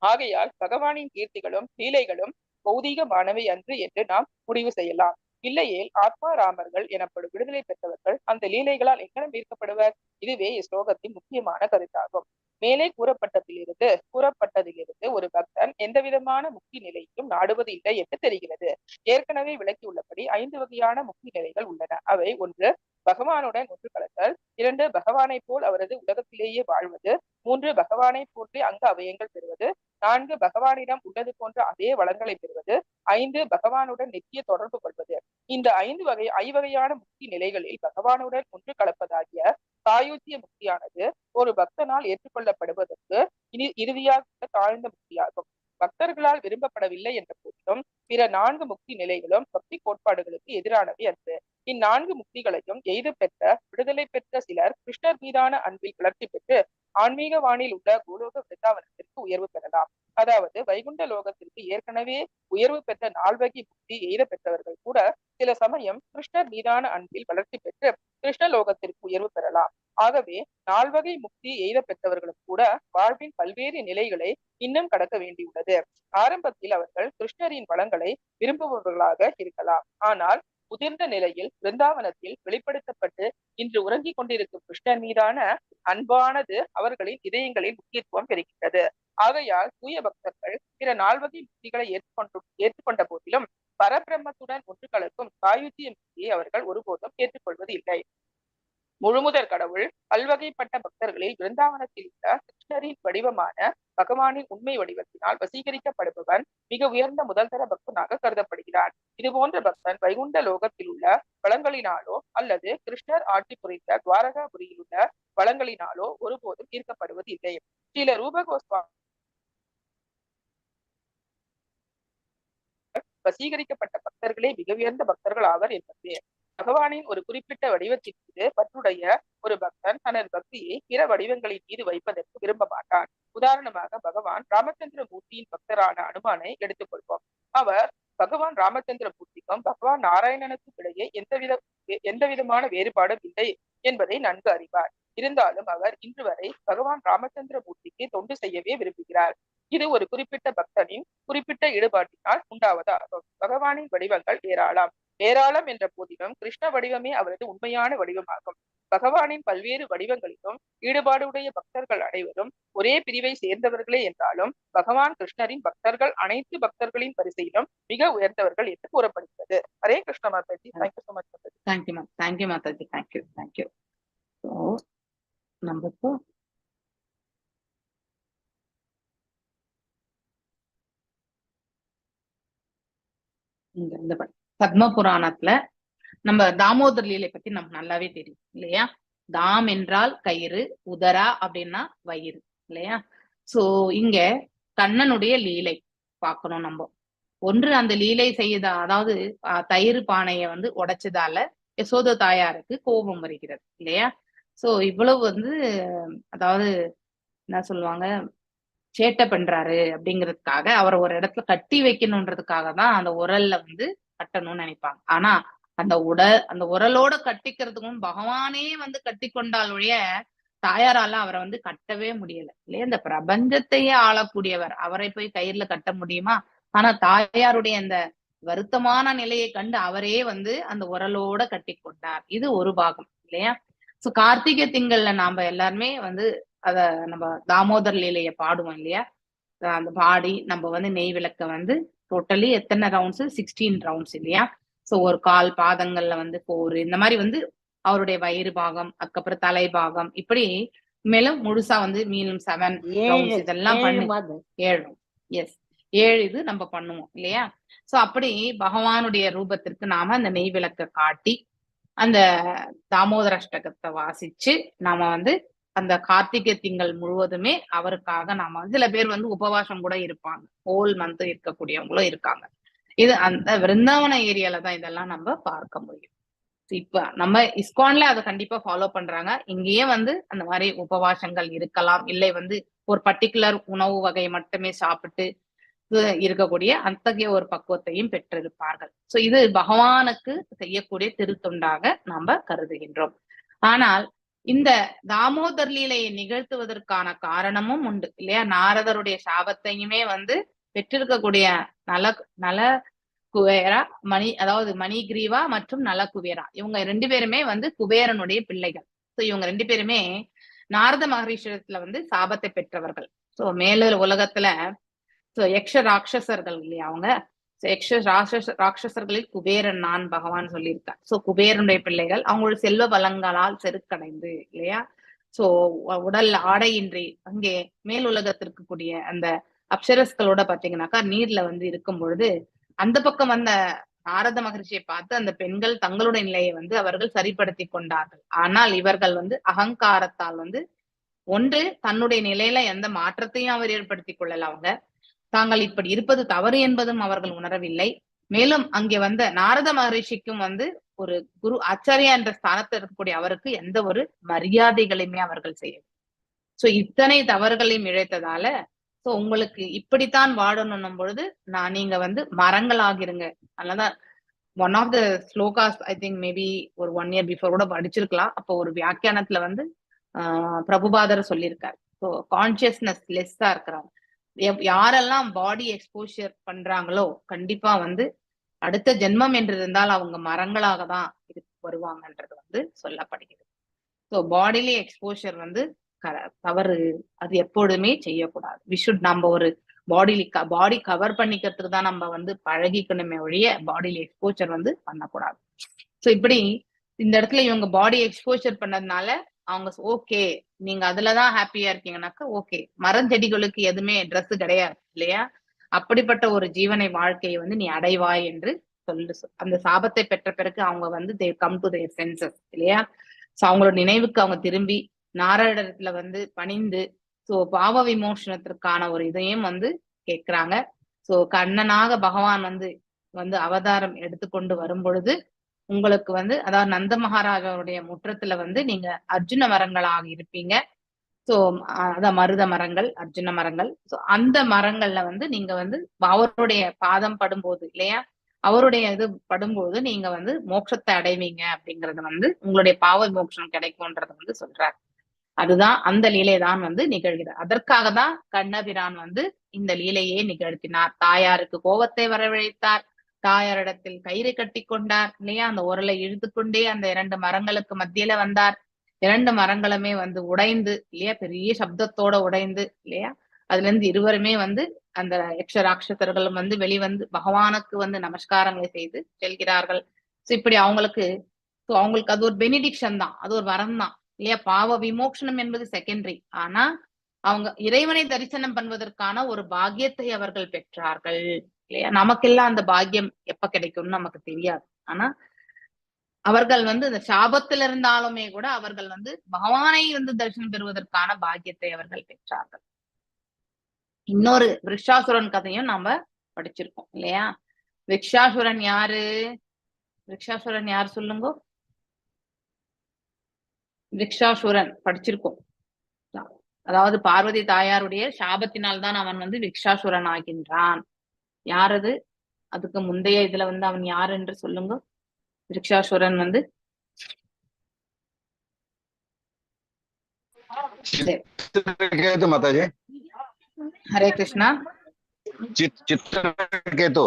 ஆகையால் பகவானின் கீர்த்திகளும் லீலைகளும் பௌதீகமானவை அன்று என்று நாம் முடிவு செய்யலாம். இல்லையேல் ஆத்மாராமர்கள் எனப்படும் விடுதலை பெற்றவர்கள் அந்த லீலைகளால் எங்கனம் ஈர்க்கப்படுவர்? இதுவே இஸ்லோகத்தின் முக்கியமான கருத்தாகும். மேலே கூறப்பட்டதிலிருந்து ஒரு பக்தன் எந்த விதமான முக்தி நிலையும் நாடுவது இல்லை என்று தெரிகிறது. ஏற்கனவே விளக்கியுள்ளபடி 5 வகையான முக்தி நிலைகள் உள்ளன. அவை: 1. பகவானுடன் ஒன்று கலத்தல். 2. பகவானை போல் அவரது உலகத்திலேயே வாழ்வது. 3. பகவானை போன்றே அங்க அவயங்கள் பெறுவது. 4. பகவானிடம் உள்ளது போன்ற அதே வளங்களை பெறுவது. 5. பகவானுடன் நித்திய தொடர்பு கொள்வது. இந்த 5 வகையான முக்தி நிலைகளில் பகவானுடன் ஒன்று கலப்பதாகிய சாயுத்திய முக்தியானது ஒரு பக்தனால் ஏற்றுக்கொள்ளப்படுவதற்கு இறுதியாக தாழ்ந்த முக்தியாகும். பக்தர்களால் விரும்பப்படவில்லை என்ற போதிலும் பிற 4 முக்தி நிலைகளும் பக்தி கோட்பாடுகளுக்கு எதிரானவை அன்று. இந்நான்கு முக்திகளையும் எய்து பெற்ற விடுதலை பெற்ற சிலர் கிருஷ்ணர் மீதான அன்பில் கிளர்ச்சி பெற்று ஆன்மீக வானில் உள்ள பூலோக விருந்தாவனத்திற்கு உயர்வு பெறலாம். அதாவது வைகுண்ட லோகத்திற்கு ஏற்கனவே உயர்வு பெற்ற 4 வகை முக்தி எய்த பெற்றவர்கள் கூட சில சமயம் கிருஷ்ணர் மீதான அன்பில் வளர்ச்சி பெற்று கிருஷ்ணலோகத்திற்கு உயர்வு பெறலாம். ஆகவே 4 வகை முக்தி எய்த பெற்றவர்களும் கூட வாழ்வின் பல்வேறு நிலைகளை இன்னும் கடக்க வேண்டியுள்ளது. ஆரம்பத்தில் அவர்கள் கிருஷ்ணரின் வளங்களை விரும்புபவர்களாக இருக்கலாம். ஆனால் முதிர்ந்த நிலையில் பிருந்தாவனத்தில் வெளிப்படுத்தப்பட்டு இன்று உறங்கிக் கொண்டிருக்கும் கிருஷ்ணர் மீதான அன்பானது அவர்களின் இதயங்களில் முக்கியத்துவம் பெறுகின்றது. ஆகையால் தூய பக்தர்கள் பிற 4 வகை முக்திகளை ஏற்றுக்கொண்ட போதிலும் பரபிரம்மத்துடன் ஒன்று கலக்கும் சாயுத்திய முக்தியை அவர்கள் ஒருபோதும் ஏற்றுக்கொள்வது இல்லை. முழுமுதற் கடவுள் பல்வகைப்பட்ட பக்தர்களில் பிருந்தாவனத்தில் உள்ள கிருஷ்ணரின் வடிவமான பகவானின் உண்மை வடிவத்தினால் வசீகரிக்கப்படுபவன் மிக உயர்ந்த முதல்தர பக்தனாக கருதப்படுகிறான். இது போன்ற பக்தன் வைகுண்ட லோகத்தில் உள்ள வளங்களினாலோ அல்லது கிருஷ்ணர் ஆட்சி புரிந்த துவாரகாபுரியில் உள்ள வளங்களினாலோ ஒருபோதும் ஈர்க்கப்படுவது இல்லை. ஸ்ரீல ரூப கோஸ்வாமி வசீகரிக்கப்பட்ட பக்தர்களே மிக உயர்ந்த பக்தர்கள் ஆவர் என்பது. பகவானின் ஒரு குறிப்பிட்ட வடிவத்தின் மீது பற்றுடைய ஒரு பக்தன் தனது பக்தியை பிற வடிவங்களின் மீது வைப்பதற்கு விரும்ப மாட்டான். உதாரணமாக பகவான் ராமச்சந்திர மூர்த்தியின் பக்தரான அனுமானை எடுத்துக்கொள்வோம். அவர் பகவான் ராமச்சந்திர மூர்த்திக்கும் பகவான் நாராயணனுக்கும் இடையே எந்த விதமான வேறுபாடும் இல்லை என்பதை நன்கு அறிவார். இருந்தாலும் அவர் இன்று வரை பகவான் ராமச்சந்திர மூர்த்திக்கு தொண்டு செய்யவே விரும்புகிறார். இது ஒரு குறிப்பிட்ட பக்தனின் குறிப்பிட்ட ஈடுபாட்டினால் உண்டாவதாகும். பகவானின் வடிவங்கள் ஏராளம் என்ற போதிலும் கிருஷ்ண வடிவமே அவரது உண்மையான வடிவமாகும். பகவானின் பல்வேறு வடிவங்களிலும் ஈடுபாடுடைய பக்தர்கள் அனைவரும் ஒரே பிரிவை சேர்ந்தவர்களே என்றாலும் பகவான் கிருஷ்ணரின் பக்தர்கள் அனைத்து பக்தர்களின் வரிசையிலும் மிக உயர்ந்தவர்கள் என்று கூறப்படுகிறது. Hare Krishna Mataji. Thank you so much Mataji. Thank you Mataji. Thank you. நம்ம இப்போ இந்த பத்ம புராணத்துல நம்ம தாமோதர் லீலை பத்தி நமக்கு நல்லாவே தெரியும் இல்லையா? தாம் என்றால் கயிறு, உதரா அப்படின்னா வயிறு இல்லையா? சோ இங்க கண்ணனுடைய லீலை பார்க்கணும் நம்ம. ஒன்று அந்த லீலை செய்த, அதாவது தயிர் பானைய வந்து உடைச்சதால யசோத தாயாருக்கு கோபம் வருகிறது இல்லையா? சோ இவ்வளவு அதாவது என்ன சொல்லுவாங்க, சேட்டை பண்றாரு அப்படிங்கிறதுக்காக அவரை ஒரு இடத்துல கட்டி வைக்கணும்ன்றதுக்காக தான் அந்த உரல்ல கட்டணும்னு நினைப்பாங்க. ஆனா அந்த உரலோட கட்டிக்கிறதுக்கும் பகவானே கட்டி கொண்டால் ஒழிய தாயாரால அவரை கட்டவே முடியல இல்லையா? இந்த பிரபஞ்சத்தையே ஆளக்கூடியவர் அவரை போய் கயிறுல கட்ட முடியுமா? ஆனா தாயாருடைய அந்த வருத்தமான நிலையை கண்டு அவரே அந்த உரலோட கட்டி கொண்டார். இது ஒரு பாகம் இல்லையா? சோ கார்த்திகை திங்கள்ல நாம எல்லாருமே அத நம்ம தாமோதர் லீலைய பாடுவோம் இல்லையா? அந்த பாடி நம்ம நெய் விளக்க டோட்டலி எத்தனை ரவுண்ட்ஸ்? 16 ரவுண்ட்ஸ் இல்லையா? சோ ஒரு கால் பாதங்கள்ல 4, இந்த மாதிரி அவருடைய வயிறு பாகம், அதுக்கப்புறம் தலை பாகம், இப்படி மேலும் முழுசா மீனும் 7 ரவுண்ட்ஸ் இதெல்லாம் பண்ணு 7 இது நம்ம பண்ணுவோம் இல்லையா? சோ அப்படி பகவானுடைய ரூபத்திற்கு நாம அந்த நெய் விளக்க காட்டி அந்த தாமோதர அஷ்டகத்தை வாசிச்சு நாம அந்த கார்த்திகை திங்கள் முழுவதுமே அவருக்காக நாம சில பேர் உபவாசம் கூட இருப்பாங்க. ஹோல் மந்த் இருக்கக்கூடியவங்களும் இருக்காங்க. இது அந்த விருந்தாவன ஏரியால தான் இதெல்லாம் நம்ம பார்க்க முடியும். இப்ப நம்ம இஸ்கான்ல அதை கண்டிப்பா ஃபாலோ பண்றாங்க. இங்கேயே அந்த மாதிரி உபவாசங்கள் இருக்கலாம். இல்லை ஒரு பர்டிகுலர் உணவு வகை மட்டுமே சாப்பிட்டு இருக்கக்கூடிய அத்தகைய ஒரு பக்குவத்தையும் பெற்றிருப்பார்கள். சோ இது பகவானுக்கு செய்யக்கூடிய திருத்தொண்டாக நாம கருதுகின்றோம். ஆனால் இந்த தாமோதர் லீலையை நிகழ்த்துவதற்கான காரணமும் உண்டு இல்லையா? நாரதருடைய சாபத்தையுமே வந்து பெற்றிருக்கக்கூடிய நல குபேரா அதாவது மணிகிரீவா மற்றும் நல குபேரா, இவங்க 2 பேருமே வந்து குபேரனுடைய பிள்ளைகள். சோ இவங்க 2 பேருமே நாரத மகரிஷிடத்துல வந்து சாபத்தை பெற்றவர்கள். சோ மேல உலகத்துல யக்ஷ ராட்சசர்கள் இல்லையா அவங்க, ராட்சசர்களில் குபேரன் நான் பகவான் சொல்லியிருக்கார். சோ குபேரனுடைய பிள்ளைகள் அவங்களோட செல்வ பலங்களால் செருக்கடைந்து இல்லையா, சோ உடல் ஆடையின்றி அங்கே மேல் உலகத்திற்கு கூடிய அந்த அப்சரஸ்களோட பாத்தீங்கன்னாக்கா நீர்ல வந்து இருக்கும் பொழுது அந்த பக்கம் வந்த நாரத மகரிஷியை பார்த்து அந்த பெண்கள் தங்களுடைய நிலையை வந்து அவர்கள் சரிப்படுத்தி கொண்டார்கள். ஆனால் இவர்கள் வந்து அகங்காரத்தால் வந்து ஒன்று தன்னுடைய நிலையில எந்த மாற்றத்தையும் அவர் ஏற்படுத்தி கொள்ளல. அவங்க தாங்கள் இப்படி இருப்பது தவறு என்பதும் அவர்கள் உணரவில்லை. மேலும் அங்கே வந்த நாரத மகரிஷிக்கும் வந்து ஒரு குரு ஆச்சாரியா என்ற ஸ்தானத்தில் இருக்கக்கூடிய அவருக்கு எந்த ஒரு மரியாதைகளையுமே அவர்கள் செய்யவில்லை. சோ இத்தனை தவறுகளையும் இழைத்ததால சோ உங்களுக்கு இப்படித்தான் வாழணும் பொழுது நீங்க வந்து மரங்களாகிருங்க. அதனாலதான் one of the slokas I think maybe ஒரு 1 year பிஃபோர் கூட படிச்சிருக்கலாம். அப்போ ஒரு வியாக்கியானத்துல வந்து பிரபுபாதர் சொல்லியிருக்காரு. ஸோ கான்சியஸ்னஸ் லெஸ்ஸா இருக்கிறாங்க. யாரெல்லாம் பாடி எக்ஸ்போஷர் பண்றாங்களோ கண்டிப்பா வந்து அடுத்த ஜென்மம் என்று இருந்தால் அவங்க மரங்களாக தான் வருவாங்கன்றது வந்து சொல்லப்படுகிறது. ஸோ பாடிலி எக்ஸ்போஷர் வந்து தவறு, அது எப்பொழுதுமே செய்யக்கூடாது. நம்ம ஒரு பாடி கவர் பண்ணிக்கிறதுக்கு தான் நம்ம வந்து பழகிக்கணுமே ஒழிய பாடியில எக்ஸ்போஷர் வந்து பண்ணக்கூடாது. ஸோ இப்படி இந்த இடத்துல இவங்க பாடி எக்ஸ்போஷர் பண்ணதுனால அவங்க ஓகே நீங்க அதுலதான் ஹாப்பியா இருக்கீங்கன்னாக்கா ஓகே, மரஞ்செடிகளுக்கு எதுவுமே ட்ரெஸ் கிடையாது இல்லையா, அப்படிப்பட்ட ஒரு ஜீவனை வாழ்க்கையை வந்து நீ அடைவாய் என்று அந்த சாபத்தை பெற்ற பிறகு அவங்க வந்து they come to their senses இல்லையா. சோ அவங்களோட நினைவுக்கு அவங்க திரும்பி நாராயணத்துல வந்து பணிந்து சோ பாவ விமோசனத்திற்கான ஒரு இதையும் வந்து கேட்கிறாங்க. சோ கண்ணனாக பகவான் வந்து அவதாரம் எடுத்துக்கொண்டு வரும் பொழுது உங்களுக்கு வந்து அதாவது நந்த மகாராஜாவுடைய முற்றத்துல வந்து நீங்க அர்ஜுன மரங்களாக இருப்பீங்க. சோ அதான் மருத மரங்கள், அர்ஜுன மரங்கள். சோ அந்த மரங்கள்ல வந்து நீங்க வந்து அவருடைய பாதம் படும்போது இல்லையா, அவருடைய இது படும்போது நீங்க வந்து மோட்சத்தை அடைவீங்க அப்படிங்கறது வந்து உங்களுடைய பாவ மோட்சம் கிடைக்கும்ன்றத வந்து சொல்றார். அதுதான் அந்த லீலை தான் வந்து நிகழ்கிறது. அதற்காக தான் கண்ணபிரான் வந்து இந்த லீலையே நிகழ்த்தினார். தாயாருக்கு கோபத்தை வரவழைத்தார், தாயாரிடத்தில் கயிறு கட்டி கொண்டார் இல்லையா, அந்த உரலை இழுத்து கொண்டே அந்த 2 மரங்களுக்கு மத்தியில வந்தார். 2 மரங்களுமே வந்து உடைந்து இல்லையா, பெரிய சப்தத்தோட உடைந்து இல்லையா, அதுல இருந்து இருவருமே வந்து அந்த யக்ஷ ராட்சசர்களும் வந்து வெளிவந்து பகவானுக்கு வந்து நமஸ்காரங்களை செய்து செல்கிறார்கள். சோ இப்படி அவங்களுக்கு அது ஒரு பெனிடிக்ஷன் தான், அது ஒரு வரம் தான் இல்லையா. பாவ விமோக்ஷனம் என்பது செகண்டரி. ஆனா அவங்க இறைவனை தரிசனம் பண்ணுவதற்கான ஒரு பாக்கியத்தை அவர்கள் பெற்றார்கள் இல்லையா. நமக்கெல்லாம் அந்த பாக்கியம் எப்ப கிடைக்கும்னு நமக்கு தெரியாது. ஆனா அவர்கள் வந்து இந்த சாபத்தில் இருந்தாலுமே கூட அவர்கள் வந்து பகவானை வந்து தரிசனம் பெறுவதற்கான பாக்கியத்தை அவர்கள் பெற்றார்கள். இன்னொரு விருஷாசுரன் கதையும் நாம படிச்சிருக்கோம் இல்லையா. விருஷாசுரன் யாரு சொல்லுங்க. விருஷாசுரன் படிச்சிருக்கோம். அதாவது பார்வதி தாயாருடைய சாபத்தினால்தான் அவன் வந்து விருஷாசுரன் ஆகின்றான். யாரது? அதுக்கு முந்தைய இதுல வந்து அவன் யார் என்று சொல்லுங்க. விருஷாசுரன் வந்து மாதாஜி. ஹரே கிருஷ்ணா. சித்ரகேது.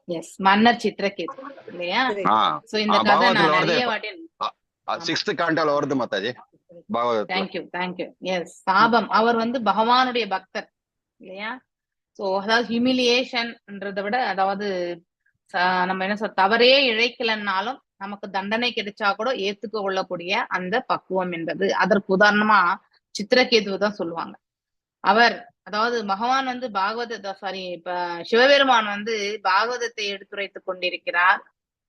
எஸ், மன்னர் சித்ரகேது இல்லையா. சோ இந்த கதை நான் நிறைய வாட்டி 6th canto வருது மாதாஜி. தேங்க்யூ. எஸ், சாபம். அவர் வந்து பகவானுடைய பக்தர் இல்லையா. சோ அதாவது ஹியூமிலியேஷன்ன்றதை விட அதாவது நம்ம என்ன தவறே இழைக்கலன்னாலும் நமக்கு தண்டனை கிடைச்சா கூட ஏத்துக்க கொள்ளக்கூடிய அந்த பக்குவம் என்பது அதற்கு உதாரணமா சித்திரகேதுவை தான் சொல்லுவாங்க. அவர் அதாவது பகவான் வந்து இப்ப சிவபெருமான் வந்து பாகவதத்தை எடுத்துரைத்துக் கொண்டிருக்கிறார்.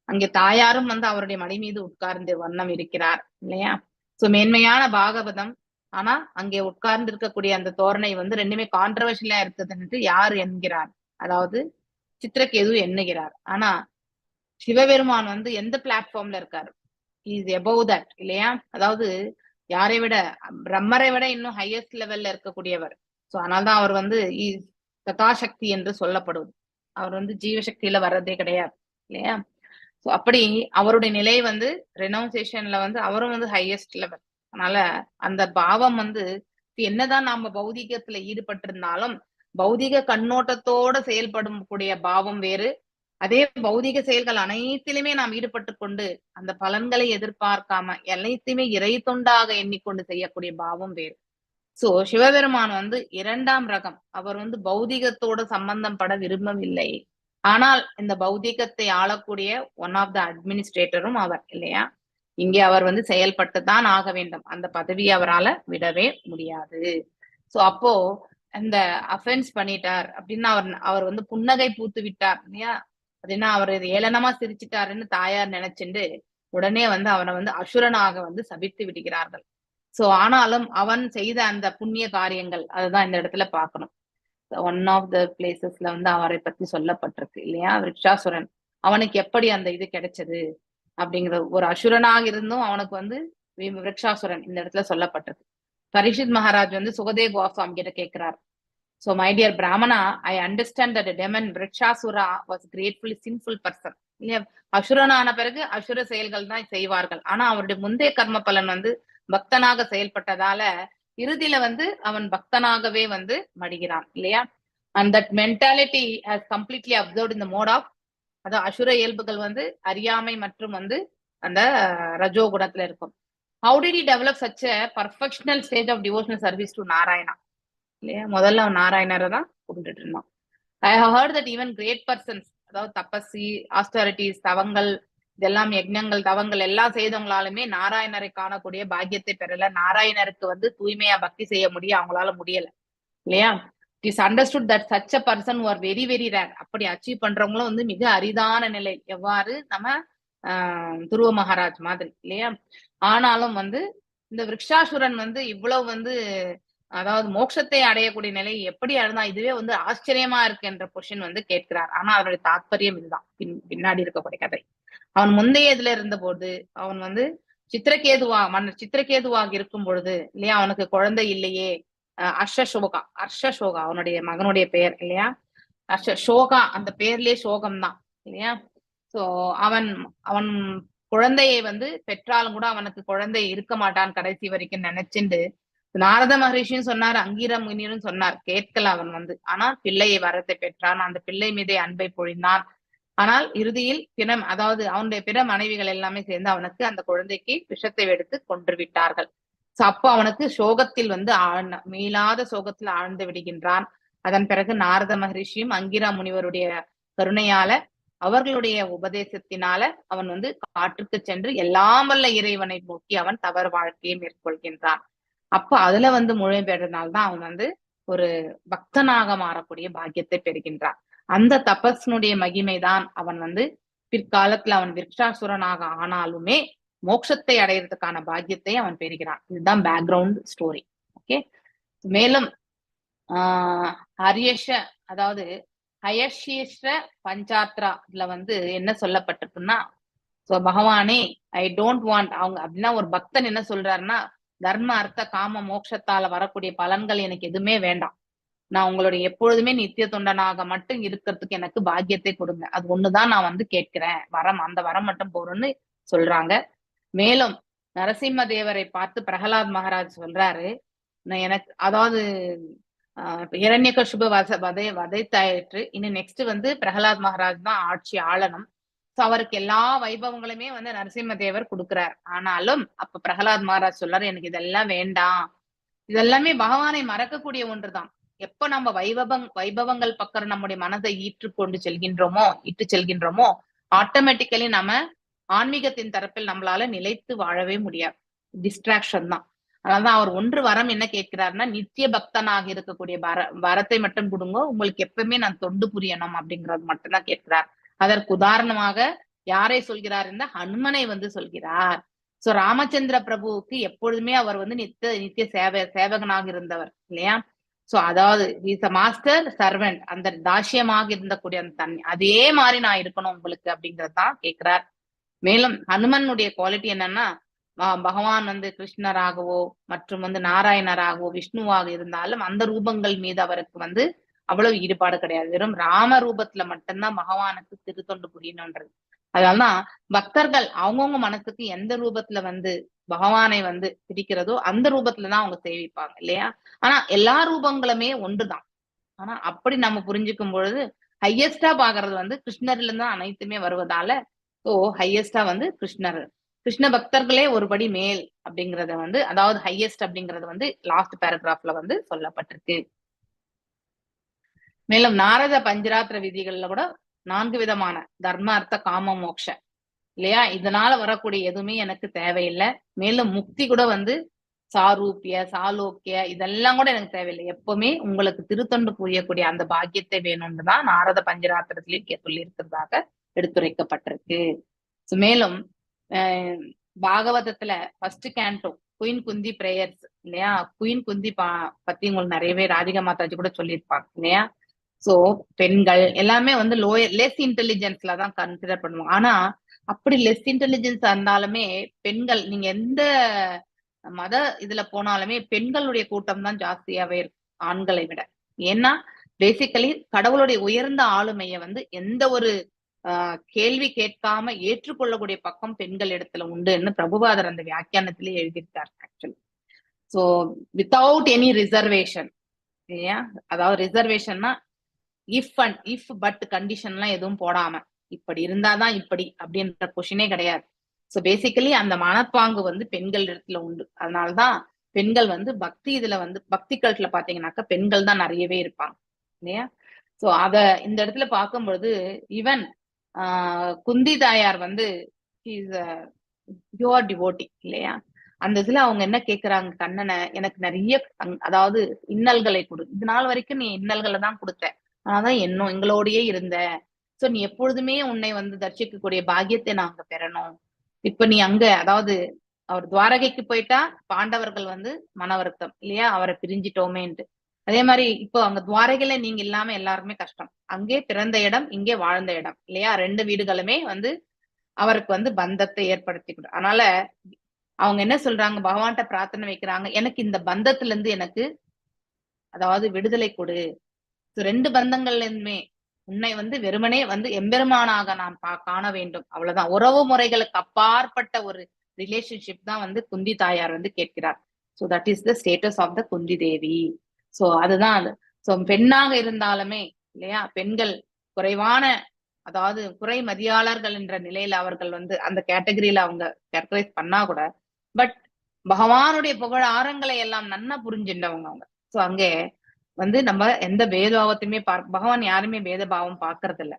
அங்கே தாயாரும் வந்து அவருடைய மடி மீது உட்கார்ந்து வண்ணம் இருக்கிறார் இல்லையா. சோ மேன்மையான பாகவதம். ஆனா அங்கே உட்கார்ந்து இருக்கக்கூடிய அந்த தோரணை வந்து ரெண்டுமே கான்ட்ரவர்ஷியலா இருக்குதுன்னு யார் என்கிறார், அதாவது சித்திரகேது எண்ணுகிறார். ஆனா சிவபெருமான் வந்து எந்த பிளாட்ஃபார்ம்ல இருக்காரு, இஸ் எபவ் தட் இல்லையா. அதாவது யாரை விட பிரம்மரை விட இன்னும் ஹையஸ்ட் லெவல்ல இருக்கக்கூடியவர். சோ அதனால்தான் அவர் வந்து ததாசக்தி என்று சொல்லப்படுவது. அவர் வந்து ஜீவசக்தியில வர்றதே கிடையாது இல்லையா? சோ அப்படி அவருடைய நிலை வந்து ரெனவுன்சேஷன்ல வந்து அவரும் வந்து ஹையஸ்ட் லெவல். அதனால அந்த பாவம் வந்து என்னதான் நாம பௌதிகத்துல ஈடுபட்டிருந்தாலும் பௌதிக கண்ணோட்டத்தோட செயல்படும் கூடிய பாவம் வேறு, அதே பௌதிக செயல்கள் அனைத்திலுமே நாம் ஈடுபட்டு கொண்டு அந்த பலன்களை எதிர்பார்க்காம அனைத்தையுமே இறை தொண்டாக எண்ணிக்கொண்டு செய்யக்கூடிய பாவம் வேறு. சோ சிவபெருமான் வந்து 2ஆம் ரகம். அவர் வந்து பௌதிகத்தோட சம்பந்தம் பட விரும்பவில்லை. ஆனால் இந்த பௌதிகத்தை ஆளக்கூடிய ஒன் ஆஃப் த அட்மினிஸ்ட்ரேட்டரும் அவர் இல்லையா? இங்கே அவர் வந்து செயல்பட்டுதான் ஆக வேண்டும். அந்த பதவியை அவரால விடவே முடியாது. சோ அப்போ இந்த அஃபென்ஸ் பண்ணிட்டார் அப்படின்னு அவர் வந்து புன்னகை பூத்து விட்டார் இல்லையா? அப்படின்னா அவர் ஏளனமா சிரிச்சிட்டாருன்னு தாயார் நினைச்சுண்டு உடனே வந்து அவனை வந்து அசுரனாக வந்து சபித்து விடுகிறார்கள். சோ ஆனாலும் அவன் செய்த அந்த புண்ணிய காரியங்கள் அதுதான் இந்த இடத்துல பார்க்கணும். ஒன் ஆஃப் த பிளேசஸ்ல வந்து அவரை பத்தி சொல்லப்பட்டிருக்கு இல்லையா? விருட்சாசுரன் அவனுக்கு எப்படி அந்த இது கிடைச்சது அப்படிங்கிற ஒரு அசுரனாக இருந்தும் அவனுக்கு வந்து விருட்சாசுரன் இந்த இடத்துல சொல்லப்பட்டிருக்கு. பரீட்சித் மகாராஜ் வந்து சுகதேவ் கோஸ்வாமி கிட்ட கேட்கிறார். So my dear Brahmana, I understand that the demon Vrikshasura was gratefully sinful person. இல்லையா? அசுரனான பிறகு அசுர செயல்கள் தான் செய்வார்கள். ஆனா அவருடைய முந்தைய கர்ம பலன் வந்து பக்தனாக செயல்பட்டதால இறுதியில வந்து அவன் பக்தனாகவே வந்து மடிகிறான் இல்லையா? And that mentality has completely observed in the mode of அதாவது அசுர இயல்புகள் வந்து அறியாமை மற்றும் வந்து அந்த ரஜோ குணத்துல இருக்கும். How did he develop such a perfectional stage of devotional service to Narayana? இல்லையா? முதல்ல அவன் நாராயணரை தான் கும்பிட்டுட்டு இருந்தான். I have heard that even great persons, அதாவது தபசி, ஆஸ்டரிட்டிஸ், தவங்கள், இதெல்லாம் யஜ்ஞங்கள், தவங்கள் எல்லாம் செய்தவங்களாலுமே நாராயணரை காணக்கூடிய பாக்கியத்தை பெறல. நாராயணருக்கு வந்து தூய்மையா பக்தி செய்ய அவங்களால முடியல இல்லையா? It is understood that such a person who are very very rare. அப்படி அச்சீவ் பண்றவங்களும் வந்து மிக அரிதான நிலை. எவ்வாறு நம்ம துருவ மகாராஜ் மாதிரி இல்லையா? ஆனாலும் வந்து இந்த விருட்சாசுரன் வந்து இவ்வளவு வந்து அதாவது மோட்சத்தை அடையக்கூடிய நிலை எப்படி அடைந்தா? இதுவே வந்து ஆச்சரியமா இருக்கு என்ற கொஸ்டின் வந்து கேட்கிறார். ஆனா அவருடைய தாற்பயம் இதுதான் பின்னாடி இருக்கக்கூடிய கதை. அவன் முந்தைய இதுல இருந்த போது அவன் வந்து மன்னர் சித்திரகேதுவாக இருக்கும் பொழுது இல்லையா? அவனுக்கு குழந்தை இல்லையே. அர்ஷசோகா அவனுடைய மகனுடைய பெயர் இல்லையா? சோகா அந்த பேர்லயே சோகம் தான் இல்லையா? சோ அவன் குழந்தையை வந்து பெற்றாலும் கூட அவனுக்கு குழந்தை இருக்க மாட்டான் கடைசி வரைக்கும் நினைச்சுண்டு நாரத மகரிஷியும் சொன்னார், அங்கீர முனிவரும் சொன்னார், கேட்கல அவன் வந்து. ஆனால் பிள்ளையை வரத்தை பெற்றான். அந்த பிள்ளை மீதே அன்பை பொழிந்தான். ஆனால் இறுதியில் அதாவது அவனுடைய பிற மனைவிகள் எல்லாமே சேர்ந்து அவனுக்கு அந்த குழந்தைக்கு விஷத்தை எடுத்து கொன்று விட்டார்கள். சோ அப்போ அவனுக்கு சோகத்தில் வந்து மீளாத சோகத்தில் ஆழ்ந்து விடுகின்றான். அதன் பிறகு நாரத மகரிஷியும் அங்கிரா முனிவருடைய கருணையால அவர்களுடைய உபதேசத்தினால அவன் வந்து காட்டுக்கு சென்று எல்லாம் வல்ல இறைவனை நோக்கி அவன் தவறு வாழ்க்கையை மேற்கொள்கின்றான். அப்ப அதுல வந்து முழுமை பெறதுனால்தான் அவன் வந்து ஒரு பக்தனாக மாறக்கூடிய பாக்கியத்தை பெறுகின்றான். அந்த தபஸ்னுடைய மகிமைதான் அவன் வந்து பிற்காலத்துல அவன் விருட்சாசுரனாக ஆனாலுமே மோட்சத்தை அடையிறதுக்கான பாக்கியத்தை அவன் பெறுகிறான். இதுதான் பேக்ரவுண்ட் ஸ்டோரி. ஓகே. மேலும் அதாவது ஹயசேஷ்ட பஞ்சாத்ரால வந்து என்ன சொல்லப்பட்டிருக்குன்னா, சோ பகவானே ஐ டோன்ட் வாண்ட் அவங்க அப்படின்னா ஒரு பக்தன் என்ன சொல்றாருன்னா, தர்ம அர்த்த காம மோட்சத்தால வரக்கூடிய பலன்கள் எனக்கு எதுவுமே வேண்டாம். நான் உங்களுடைய எப்பொழுதுமே நித்திய தொண்டனாக மட்டும் இருக்கிறதுக்கு எனக்கு பாக்கியத்தை கொடுங்க. அது ஒண்ணுதான் நான் வந்து கேட்கிறேன். அந்த வரம் மட்டும் போறோம்னு சொல்றாங்க. மேலும் நரசிம்ம தேவரை பார்த்து பிரகலாத் மகாராஜ் சொல்றாரு, எனக்கு அதாவது இரண்யகசிபு வதைத்தாயிற்று. இன்னும் நெக்ஸ்ட் வந்து பிரகலாத் மகாராஜ் தான் ஆட்சி ஆளணும். சோ அவருக்கு எல்லா வைபவங்களுமே வந்து நரசிம்ம தேவர் கொடுக்கிறார். ஆனாலும் அப்ப பிரகலாத் மகாராஜ் சொல்றாரு, எனக்கு இதெல்லாம் வேண்டாம். இதெல்லாமே பகவானை மறக்கக்கூடிய ஒன்றுதான். எப்ப நம்ம வைபவங்கள் பக்கம் நம்முடைய மனதை இட்டு செல்கின்றோமோ ஆட்டோமேட்டிக்கலி நம்ம ஆன்மீகத்தின் தரப்பில் நம்மளால நிலைத்து வாழவே முடியாது. டிஸ்ட்ராக்ஷன் தான். அதனாலதான் அவர் ஒன்று வரம் என்ன கேட்கிறாருன்னா, நித்திய பக்தனாக இருக்கக்கூடிய வரத்தை மட்டும் கொடுங்க, உங்களுக்கு எப்பவுமே நான் தொண்டு புரியணும் அப்படிங்கிறது மட்டும்தான் கேட்கிறார். அதற்கு உதாரணமாக யாரை சொல்கிறார்? இந்த ஹனுமனை வந்து சொல்கிறார். சோ ராமச்சந்திர பிரபுவுக்கு எப்பொழுதுமே அவர் வந்து நித்திய சேவகனாக இருந்தவர் இல்லையா? சோ அதாவது இஸ் அ மாஸ்டர் சர்வெண்ட். அந்த தாசியமாக இருந்தக்கூடிய அந்த தன்மை அதே மாதிரி நான் இருக்கணும் உங்களுக்கு அப்படிங்கறதுதான் கேட்கிறார். மேலும் ஹனுமனுடைய குவாலிட்டி என்னன்னா, பகவான் வந்து கிருஷ்ணராகவோ மற்றும் வந்து நாராயணராகவோ விஷ்ணுவாக இருந்தாலும் அந்த ரூபங்கள் மீது அவருக்கு வந்து அவ்வளவு ஈடுபாடு கிடையாது. வெறும் ராம ரூபத்துல மட்டும்தான் பகவானுக்கு திருத்தொண்டு புரியணும்ன்றது. அதனாலதான் பக்தர்கள் அவங்கவுங்க மனசுக்கு எந்த ரூபத்துல வந்து பகவானை வந்து பிடிக்கிறதோ அந்த ரூபத்துலதான் அவங்க சேவிப்பாங்க இல்லையா. ஆனா எல்லா ரூபங்களுமே ஒன்றுதான். ஆனா அப்படி நம்ம புரிஞ்சுக்கும் பொழுது ஹையஸ்டா பாக்குறது வந்து கிருஷ்ணர்ல இருந்து தான் அனைத்துமே வருவதால ஹையஸ்டா வந்து கிருஷ்ண பக்தர்களே ஒருபடி மேல் அப்படிங்கறத வந்து, அதாவது ஹையஸ்ட் அப்படிங்கறது வந்து லாஸ்ட் பேராகிராஃப்ல வந்து சொல்லப்பட்டிருக்கு. மேலும் நாரத பஞ்சராத்திர விதிகள்ல கூட 4 விதமான தர்ம அர்த்த காம மோக்ஷ இல்லையா, இதனால வரக்கூடிய எதுவுமே எனக்கு தேவையில்லை. மேலும் முக்தி கூட வந்து சாரூபிய சாலோக்கிய இதெல்லாம் கூட எனக்கு தேவையில்லை, எப்பவுமே உங்களுக்கு திருத்தொண்டு புரியக்கூடிய அந்த பாக்கியத்தை வேணும்னு தான் நாரத பஞ்சராத்திரத்திலேயே சொல்லி இருக்கிறதாக எடுத்துரைக்கப்பட்டிருக்கு. மேலும் பாகவதத்துல ஃபர்ஸ்ட் கேண்டோ குயின் குந்தி பிரேயர்ஸ் இல்லையா, குயின் குந்தி பத்தி உங்களுக்கு நிறையவே ராதிகா மாதாஜி கூட சொல்லியிருப்பாங்க இல்லையா. சோ பெண்கள் எல்லாமே வந்து லெஸ் இன்டெலிஜென்ஸ்ல தான் கன்சிடர் பண்ணுவாங்க. ஆனா அப்படி லெஸ் இன்டெலிஜென்ஸ் இருந்தாலுமே பெண்கள், நீங்க எந்த மத இதுல போனாலுமே பெண்களுடைய கூட்டம் தான் ஜாஸ்தியாவே இருக்கும் ஆண்களை விட. ஏன்னா பேசிக்கலி கடவுளுடைய உயர்ந்த ஆளுமையை வந்து எந்த ஒரு கேள்வி கேட்காம ஏற்றுக்கொள்ளக்கூடிய பக்கம் பெண்கள் இடத்துல உண்டுன்னு பிரபுபாதர் அந்த வியாக்கியானத்திலேயே எழுதியிருக்காரு actually. So without any reservation இல்லையா, அதாவது ரிசர்வேஷன்னா இஃப் பட் கண்டிஷன்லாம் எதுவும் போடாம இப்படி இருந்தாதான் இப்படி அப்படின்ற கொஷினே கிடையாது. சோ பேசிக்கலி அந்த மனப்பாங்கு வந்து பெண்கள் இடத்துல உண்டு. அதனாலதான் பெண்கள் வந்து பக்தி இதுல வந்து பக்தி கல்ட்டுல பாத்தீங்கன்னாக்கா பெண்கள் தான் நிறையவே இருப்பாங்க இல்லையா. சோ அத இந்த இடத்துல பார்க்கும்பொழுது ஈவன் குந்தி தாயார் வந்து யுவர் டிவோட்டி இல்லையா, அந்த இதுல அவங்க என்ன கேக்குறாங்க கண்ணனை, எனக்கு நிறைய அதாவது இன்னல்களை கொடு, இது நாள் வரைக்கும் நீ இன்னல்களை தான் கொடுத்த, ஆனாதான் எங்களோடயே இருந்த, சோ நீ எப்பொழுதுமே உன்னை வந்து தரிசிக்கக்கூடிய பாக்கியத்தை நாங்க பெறணும். இப்ப நீ அங்க அதாவது அவர் துவாரகைக்கு போயிட்டா பாண்டவர்கள் வந்து மன வருத்தம் இல்லையா, அவரை பிரிஞ்சிட்டோமேன்ட்டு. அதே மாதிரி இப்போ அங்க துவாரகையில நீங்க இல்லாம எல்லாருமே கஷ்டம், அங்கே பிறந்த இடம் இங்கே வாழ்ந்த இடம் இல்லையா, 2 வீடுகளுமே வந்து அவருக்கு வந்து பந்தத்தை ஏற்படுத்தி. அதனால அவங்க என்ன சொல்றாங்க, பகவான்கிட்ட பிரார்த்தனை வைக்கிறாங்க, எனக்கு இந்த பந்தத்துல இருந்து எனக்கு அதாவது விடுதலை கொடு. 2 பந்தங்கள்ல இருந்துமே உன்னை வந்து வெறுமனே வந்து எம்பெருமானாக நாம் காண வேண்டும், அவ்வளவுதான். உறவு முறைகளுக்கு அப்பாற்பட்ட ஒரு ரிலேஷன்ஷிப் தான் வந்து குந்தி தாயார் வந்து கேட்கிறார். So that is the status of the Kunti Devi. So அதுதான் அது. சோ பெண்ணாக இருந்தாலுமே இல்லையா, பெண்கள் குறைவான அதாவது குறை மதியாளர்கள் என்ற நிலையில அவர்கள் வந்து அந்த கேட்டகரியில அவங்க கேரக்டரைஸ் பண்ணா கூட, பட் பகவானுடைய புகழ் ஆரங்களை எல்லாம் நன்னா புரிஞ்சுட்டவங்க அவங்க. சோ அங்கே வந்து நம்ம எந்த பேதபாவத்தையுமே பகவான் யாருமே பேதபாவம் பார்க்கறது இல்ல.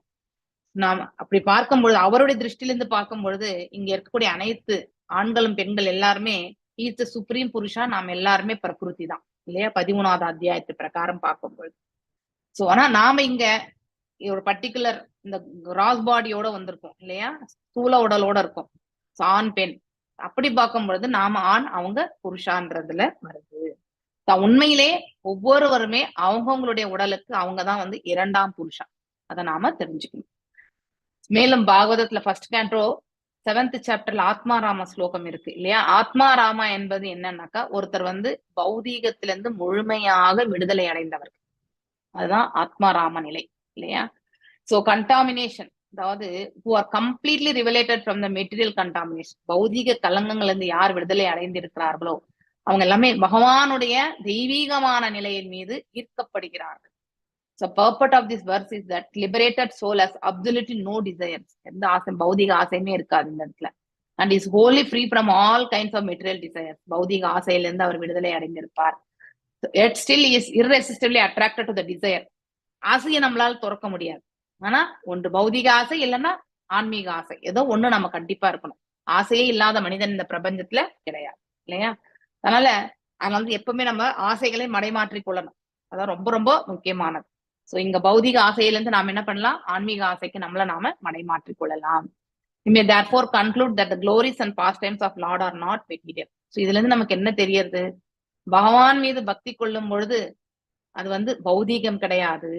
நாம் அப்படி பார்க்கும்பொழுது அவருடைய திருஷ்டில இருந்து பார்க்கும் பொழுது இங்க இருக்கக்கூடிய அனைத்து ஆண்களும் பெண்கள் எல்லாருமே ஈஸ் த சுப்ரீம் புருஷா, நாம் எல்லாருமே பிரகிருதி தான் இல்லையா, 13வது அத்தியாயத்து பிரகாரம் பார்க்கும்பொழுது. சோ ஆனா நாம இங்க ஒரு பர்டிகுலர் இந்த கிராஸ் பாடியோட வந்திருக்கோம் இல்லையா, ஸ்தூல உடலோட இருக்கும். ஆண் பெண் அப்படி பார்க்கும் பொழுது நாம ஆண், அவங்க புருஷான்றதுல வருது. உண்மையிலே ஒவ்வொருவருமே அவங்கவுங்களுடைய உடலுக்கு அவங்கதான் வந்து 2ஆம் புருஷன், அதை நாம தெரிஞ்சுக்கணும். மேலும் பாகவதத்துல ஃபர்ஸ்ட் கேண்டோ 7th சாப்டர்ல ஆத்மாராம ஸ்லோகம் இருக்கு இல்லையா. ஆத்மாராமா என்பது என்னன்னாக்கா ஒருத்தர் வந்து பௌதீகத்திலிருந்து முழுமையாக விடுதலை அடைந்தவர், அதுதான் ஆத்மாராம நிலை இல்லையா. சோ கண்டாமினேஷன், அதாவது who are completely revelated from the material contamination, பௌதீக கலங்கங்கள்ல இருந்து யார் விடுதலை அடைந்திருக்கிறார்களோ அவங்க எல்லாமே பகவானுடைய தெய்வீகமான நிலையின் மீது ஈர்க்கப்படுகிறார்கள். So purport of this verse is that liberated soul has absolutely no desires, எந்த ஆசை பௌதிக ஆசையுமே இருக்காது இந்த இடத்துல, and is wholly free from all kinds of material desires. பௌதிக ஆசையிலிருந்து அவர் விடுதலை அடைந்திருப்பார். Yet still is irresistibly attracted to the desire. ஆசையை நம்மளால துறக்க முடியாது, ஆனா ஒன்று பௌதிக ஆசை இல்லைன்னா ஆன்மீக ஆசை, ஏதோ ஒண்ணு நம்ம கண்டிப்பா இருக்கணும். ஆசையே இல்லாத மனிதன் இந்த பிரபஞ்சத்துல கிடையாது இல்லையா. அதனால வந்து எப்பவுமே நம்ம ஆசைகளை மடைமாற்றிக் கொள்ளணும், அதான் ரொம்ப ரொம்ப முக்கியமானது. சோ இங்க பௌதிக ஆசையில இருந்து நாம என்ன பண்ணலாம், ஆன்மீக ஆசைக்கு நம்மள நாம மடைமாற்றிக் கொள்ளலாம். We may therefore conclude that the glories and pastimes of Lord are not material. So இதுல இருந்து நமக்கு என்ன தெரியறது, பகவான் மீது பக்தி கொள்ளும் பொழுது அது வந்து பௌதீகம் கிடையாது,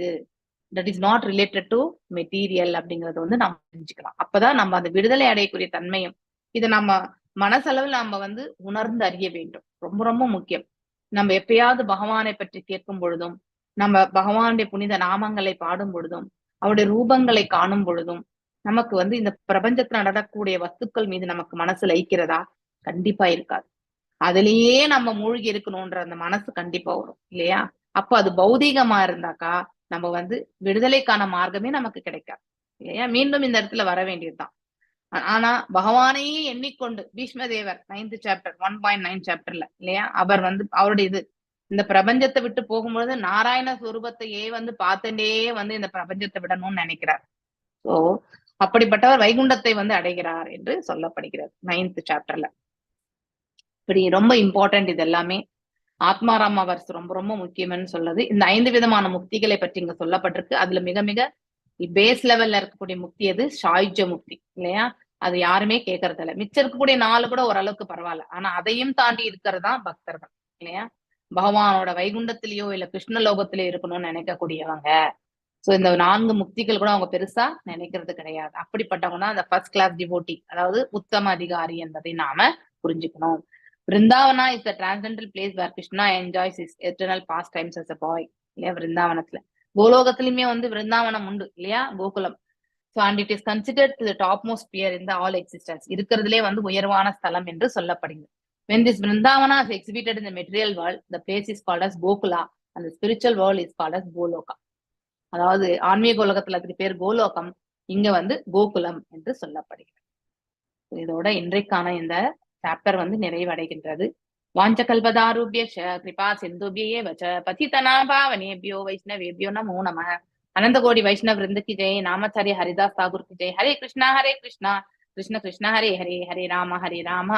that is not related to material அப்படிங்கறது வந்து நம்ம தெரிஞ்சுக்கலாம். அப்பதான் நம்ம அந்த விடுதலை அடையக்கூடிய தன்மையும் இதை நம்ம மனசளவில் நம்ம வந்து உணர்ந்து அறிய வேண்டும். ரொம்ப ரொம்ப முக்கியம். நம்ம எப்பயாவது பகவானை பற்றி கேட்கும் பொழுதும் நம்ம பகவானுடைய புனித நாமங்களை பாடும் பொழுதும் அவருடைய ரூபங்களை காணும் பொழுதும் நமக்கு வந்து இந்த பிரபஞ்சத்துல நடக்கக்கூடிய வஸ்துக்கள் மீது நமக்கு மனசு லயிக்கிறதா? கண்டிப்பா இருக்காது. அதுலயே நம்ம மூழ்கி இருக்கணும்ன்ற அந்த மனசு கண்டிப்பா வரும் இல்லையா? அப்ப அது பௌதீகமா இருந்தாக்கா நம்ம வந்து விடுதலைக்கான மார்க்கமே நமக்கு கிடைக்காது இல்லையா? மீண்டும் இந்த இடத்துல வர வேண்டியதுதான். ஆனா பகவானையே எண்ணிக்கொண்டு பீஷ்ம தேவர் 9th சாப்டர் 1.9 சாப்டர்ல இல்லையா, அவர் வந்து அவருடைய இது இந்த பிரபஞ்சத்தை விட்டு போகும்பொழுது நாராயண ஸ்வரூபத்தையே வந்து பார்த்துட்டே வந்து இந்த பிரபஞ்சத்தை விடணும்னு நினைக்கிறார். சோ அப்படிப்பட்டவர் வைகுண்டத்தை வந்து அடைகிறார் என்று சொல்லப்படுகிறது 9th சாப்டர்ல. இப்படி ரொம்ப இம்பார்ட்டன்ட் இது எல்லாமே. ஆத்மாராம வர்ஸ் ரொம்ப ரொம்ப முக்கியம்னு சொல்றது. இந்த 5 விதமான முக்திகளை பற்றி இங்க சொல்லப்பட்டிருக்கு. அதுல மிக மிக பேஸ் லெவல்ல இருக்கக்கூடிய முக்தி எது? சாயுஜ்ய முக்தி இல்லையா? அது யாருமே கேட்கறது இல்ல. மிச்சம் இருக்கக்கூடிய 4 கூட ஓரளவுக்கு பரவாயில்ல. ஆனா அதையும் தாண்டி இருக்கிறதா பக்தர்கள் இல்லையா? பகவானோட வைகுண்டத்திலேயோ இல்ல கிருஷ்ண லோகத்திலேயோ இருக்கணும்னு நினைக்கக்கூடியவங்க. சோ இந்த 4 முக்திகள் கூட அவங்க பெருசா நினைக்கிறது கிடையாது. அப்படிப்பட்டவங்க தான் அந்த ஃபர்ஸ்ட் கிளாஸ் டிவோட்டி, அதாவது உத்தம அதிகாரி என்பதை நாம புரிஞ்சுக்கணும். Vrindavana is the transcendental place where Krishna enjoys his eternal pastimes as a boy. இல்லையா? விருந்தாவனத்துல கோலோகத்திலுமே வந்து விருந்தாவனம் உண்டு இல்லையா? Gokulam. So and it is considered to the topmost sphere in the all existence. இருக்கிறதுலே வந்து உயர்வான ஸ்தலம் என்று சொல்லப்படுகிறது. When this Vrindavana is exhibited in the material world, the place is called as Gokula and the spiritual world is called as Goloka. அதாவது ஆன்மீக உலகத்துல அதுக்கு பேர் கோலோகம், இங்க வந்து கோகுலம் என்று சொல்லப்படுகிறது. இதோட இன்றைக்கான இந்த சாப்டர் வந்து நிறைவடைகின்றது. வாஞ்சகல்பதாருபியஷ கிருபா சிந்துபியே வச்ச பதிதனா பாவனேபியோ வைஷ்ணவேபியோ நமோ நமः. அனந்த கோடி வைஷ்ணவ விருந்த கி ஜெய். நாமச்சாரிய ஹரிதாஸ் தாகூர் கி ஜெய். ஹரே கிருஷ்ணா கிருஷ்ண கிருஷ்ண ஹரே ஹரே, ஹரே ராம ராம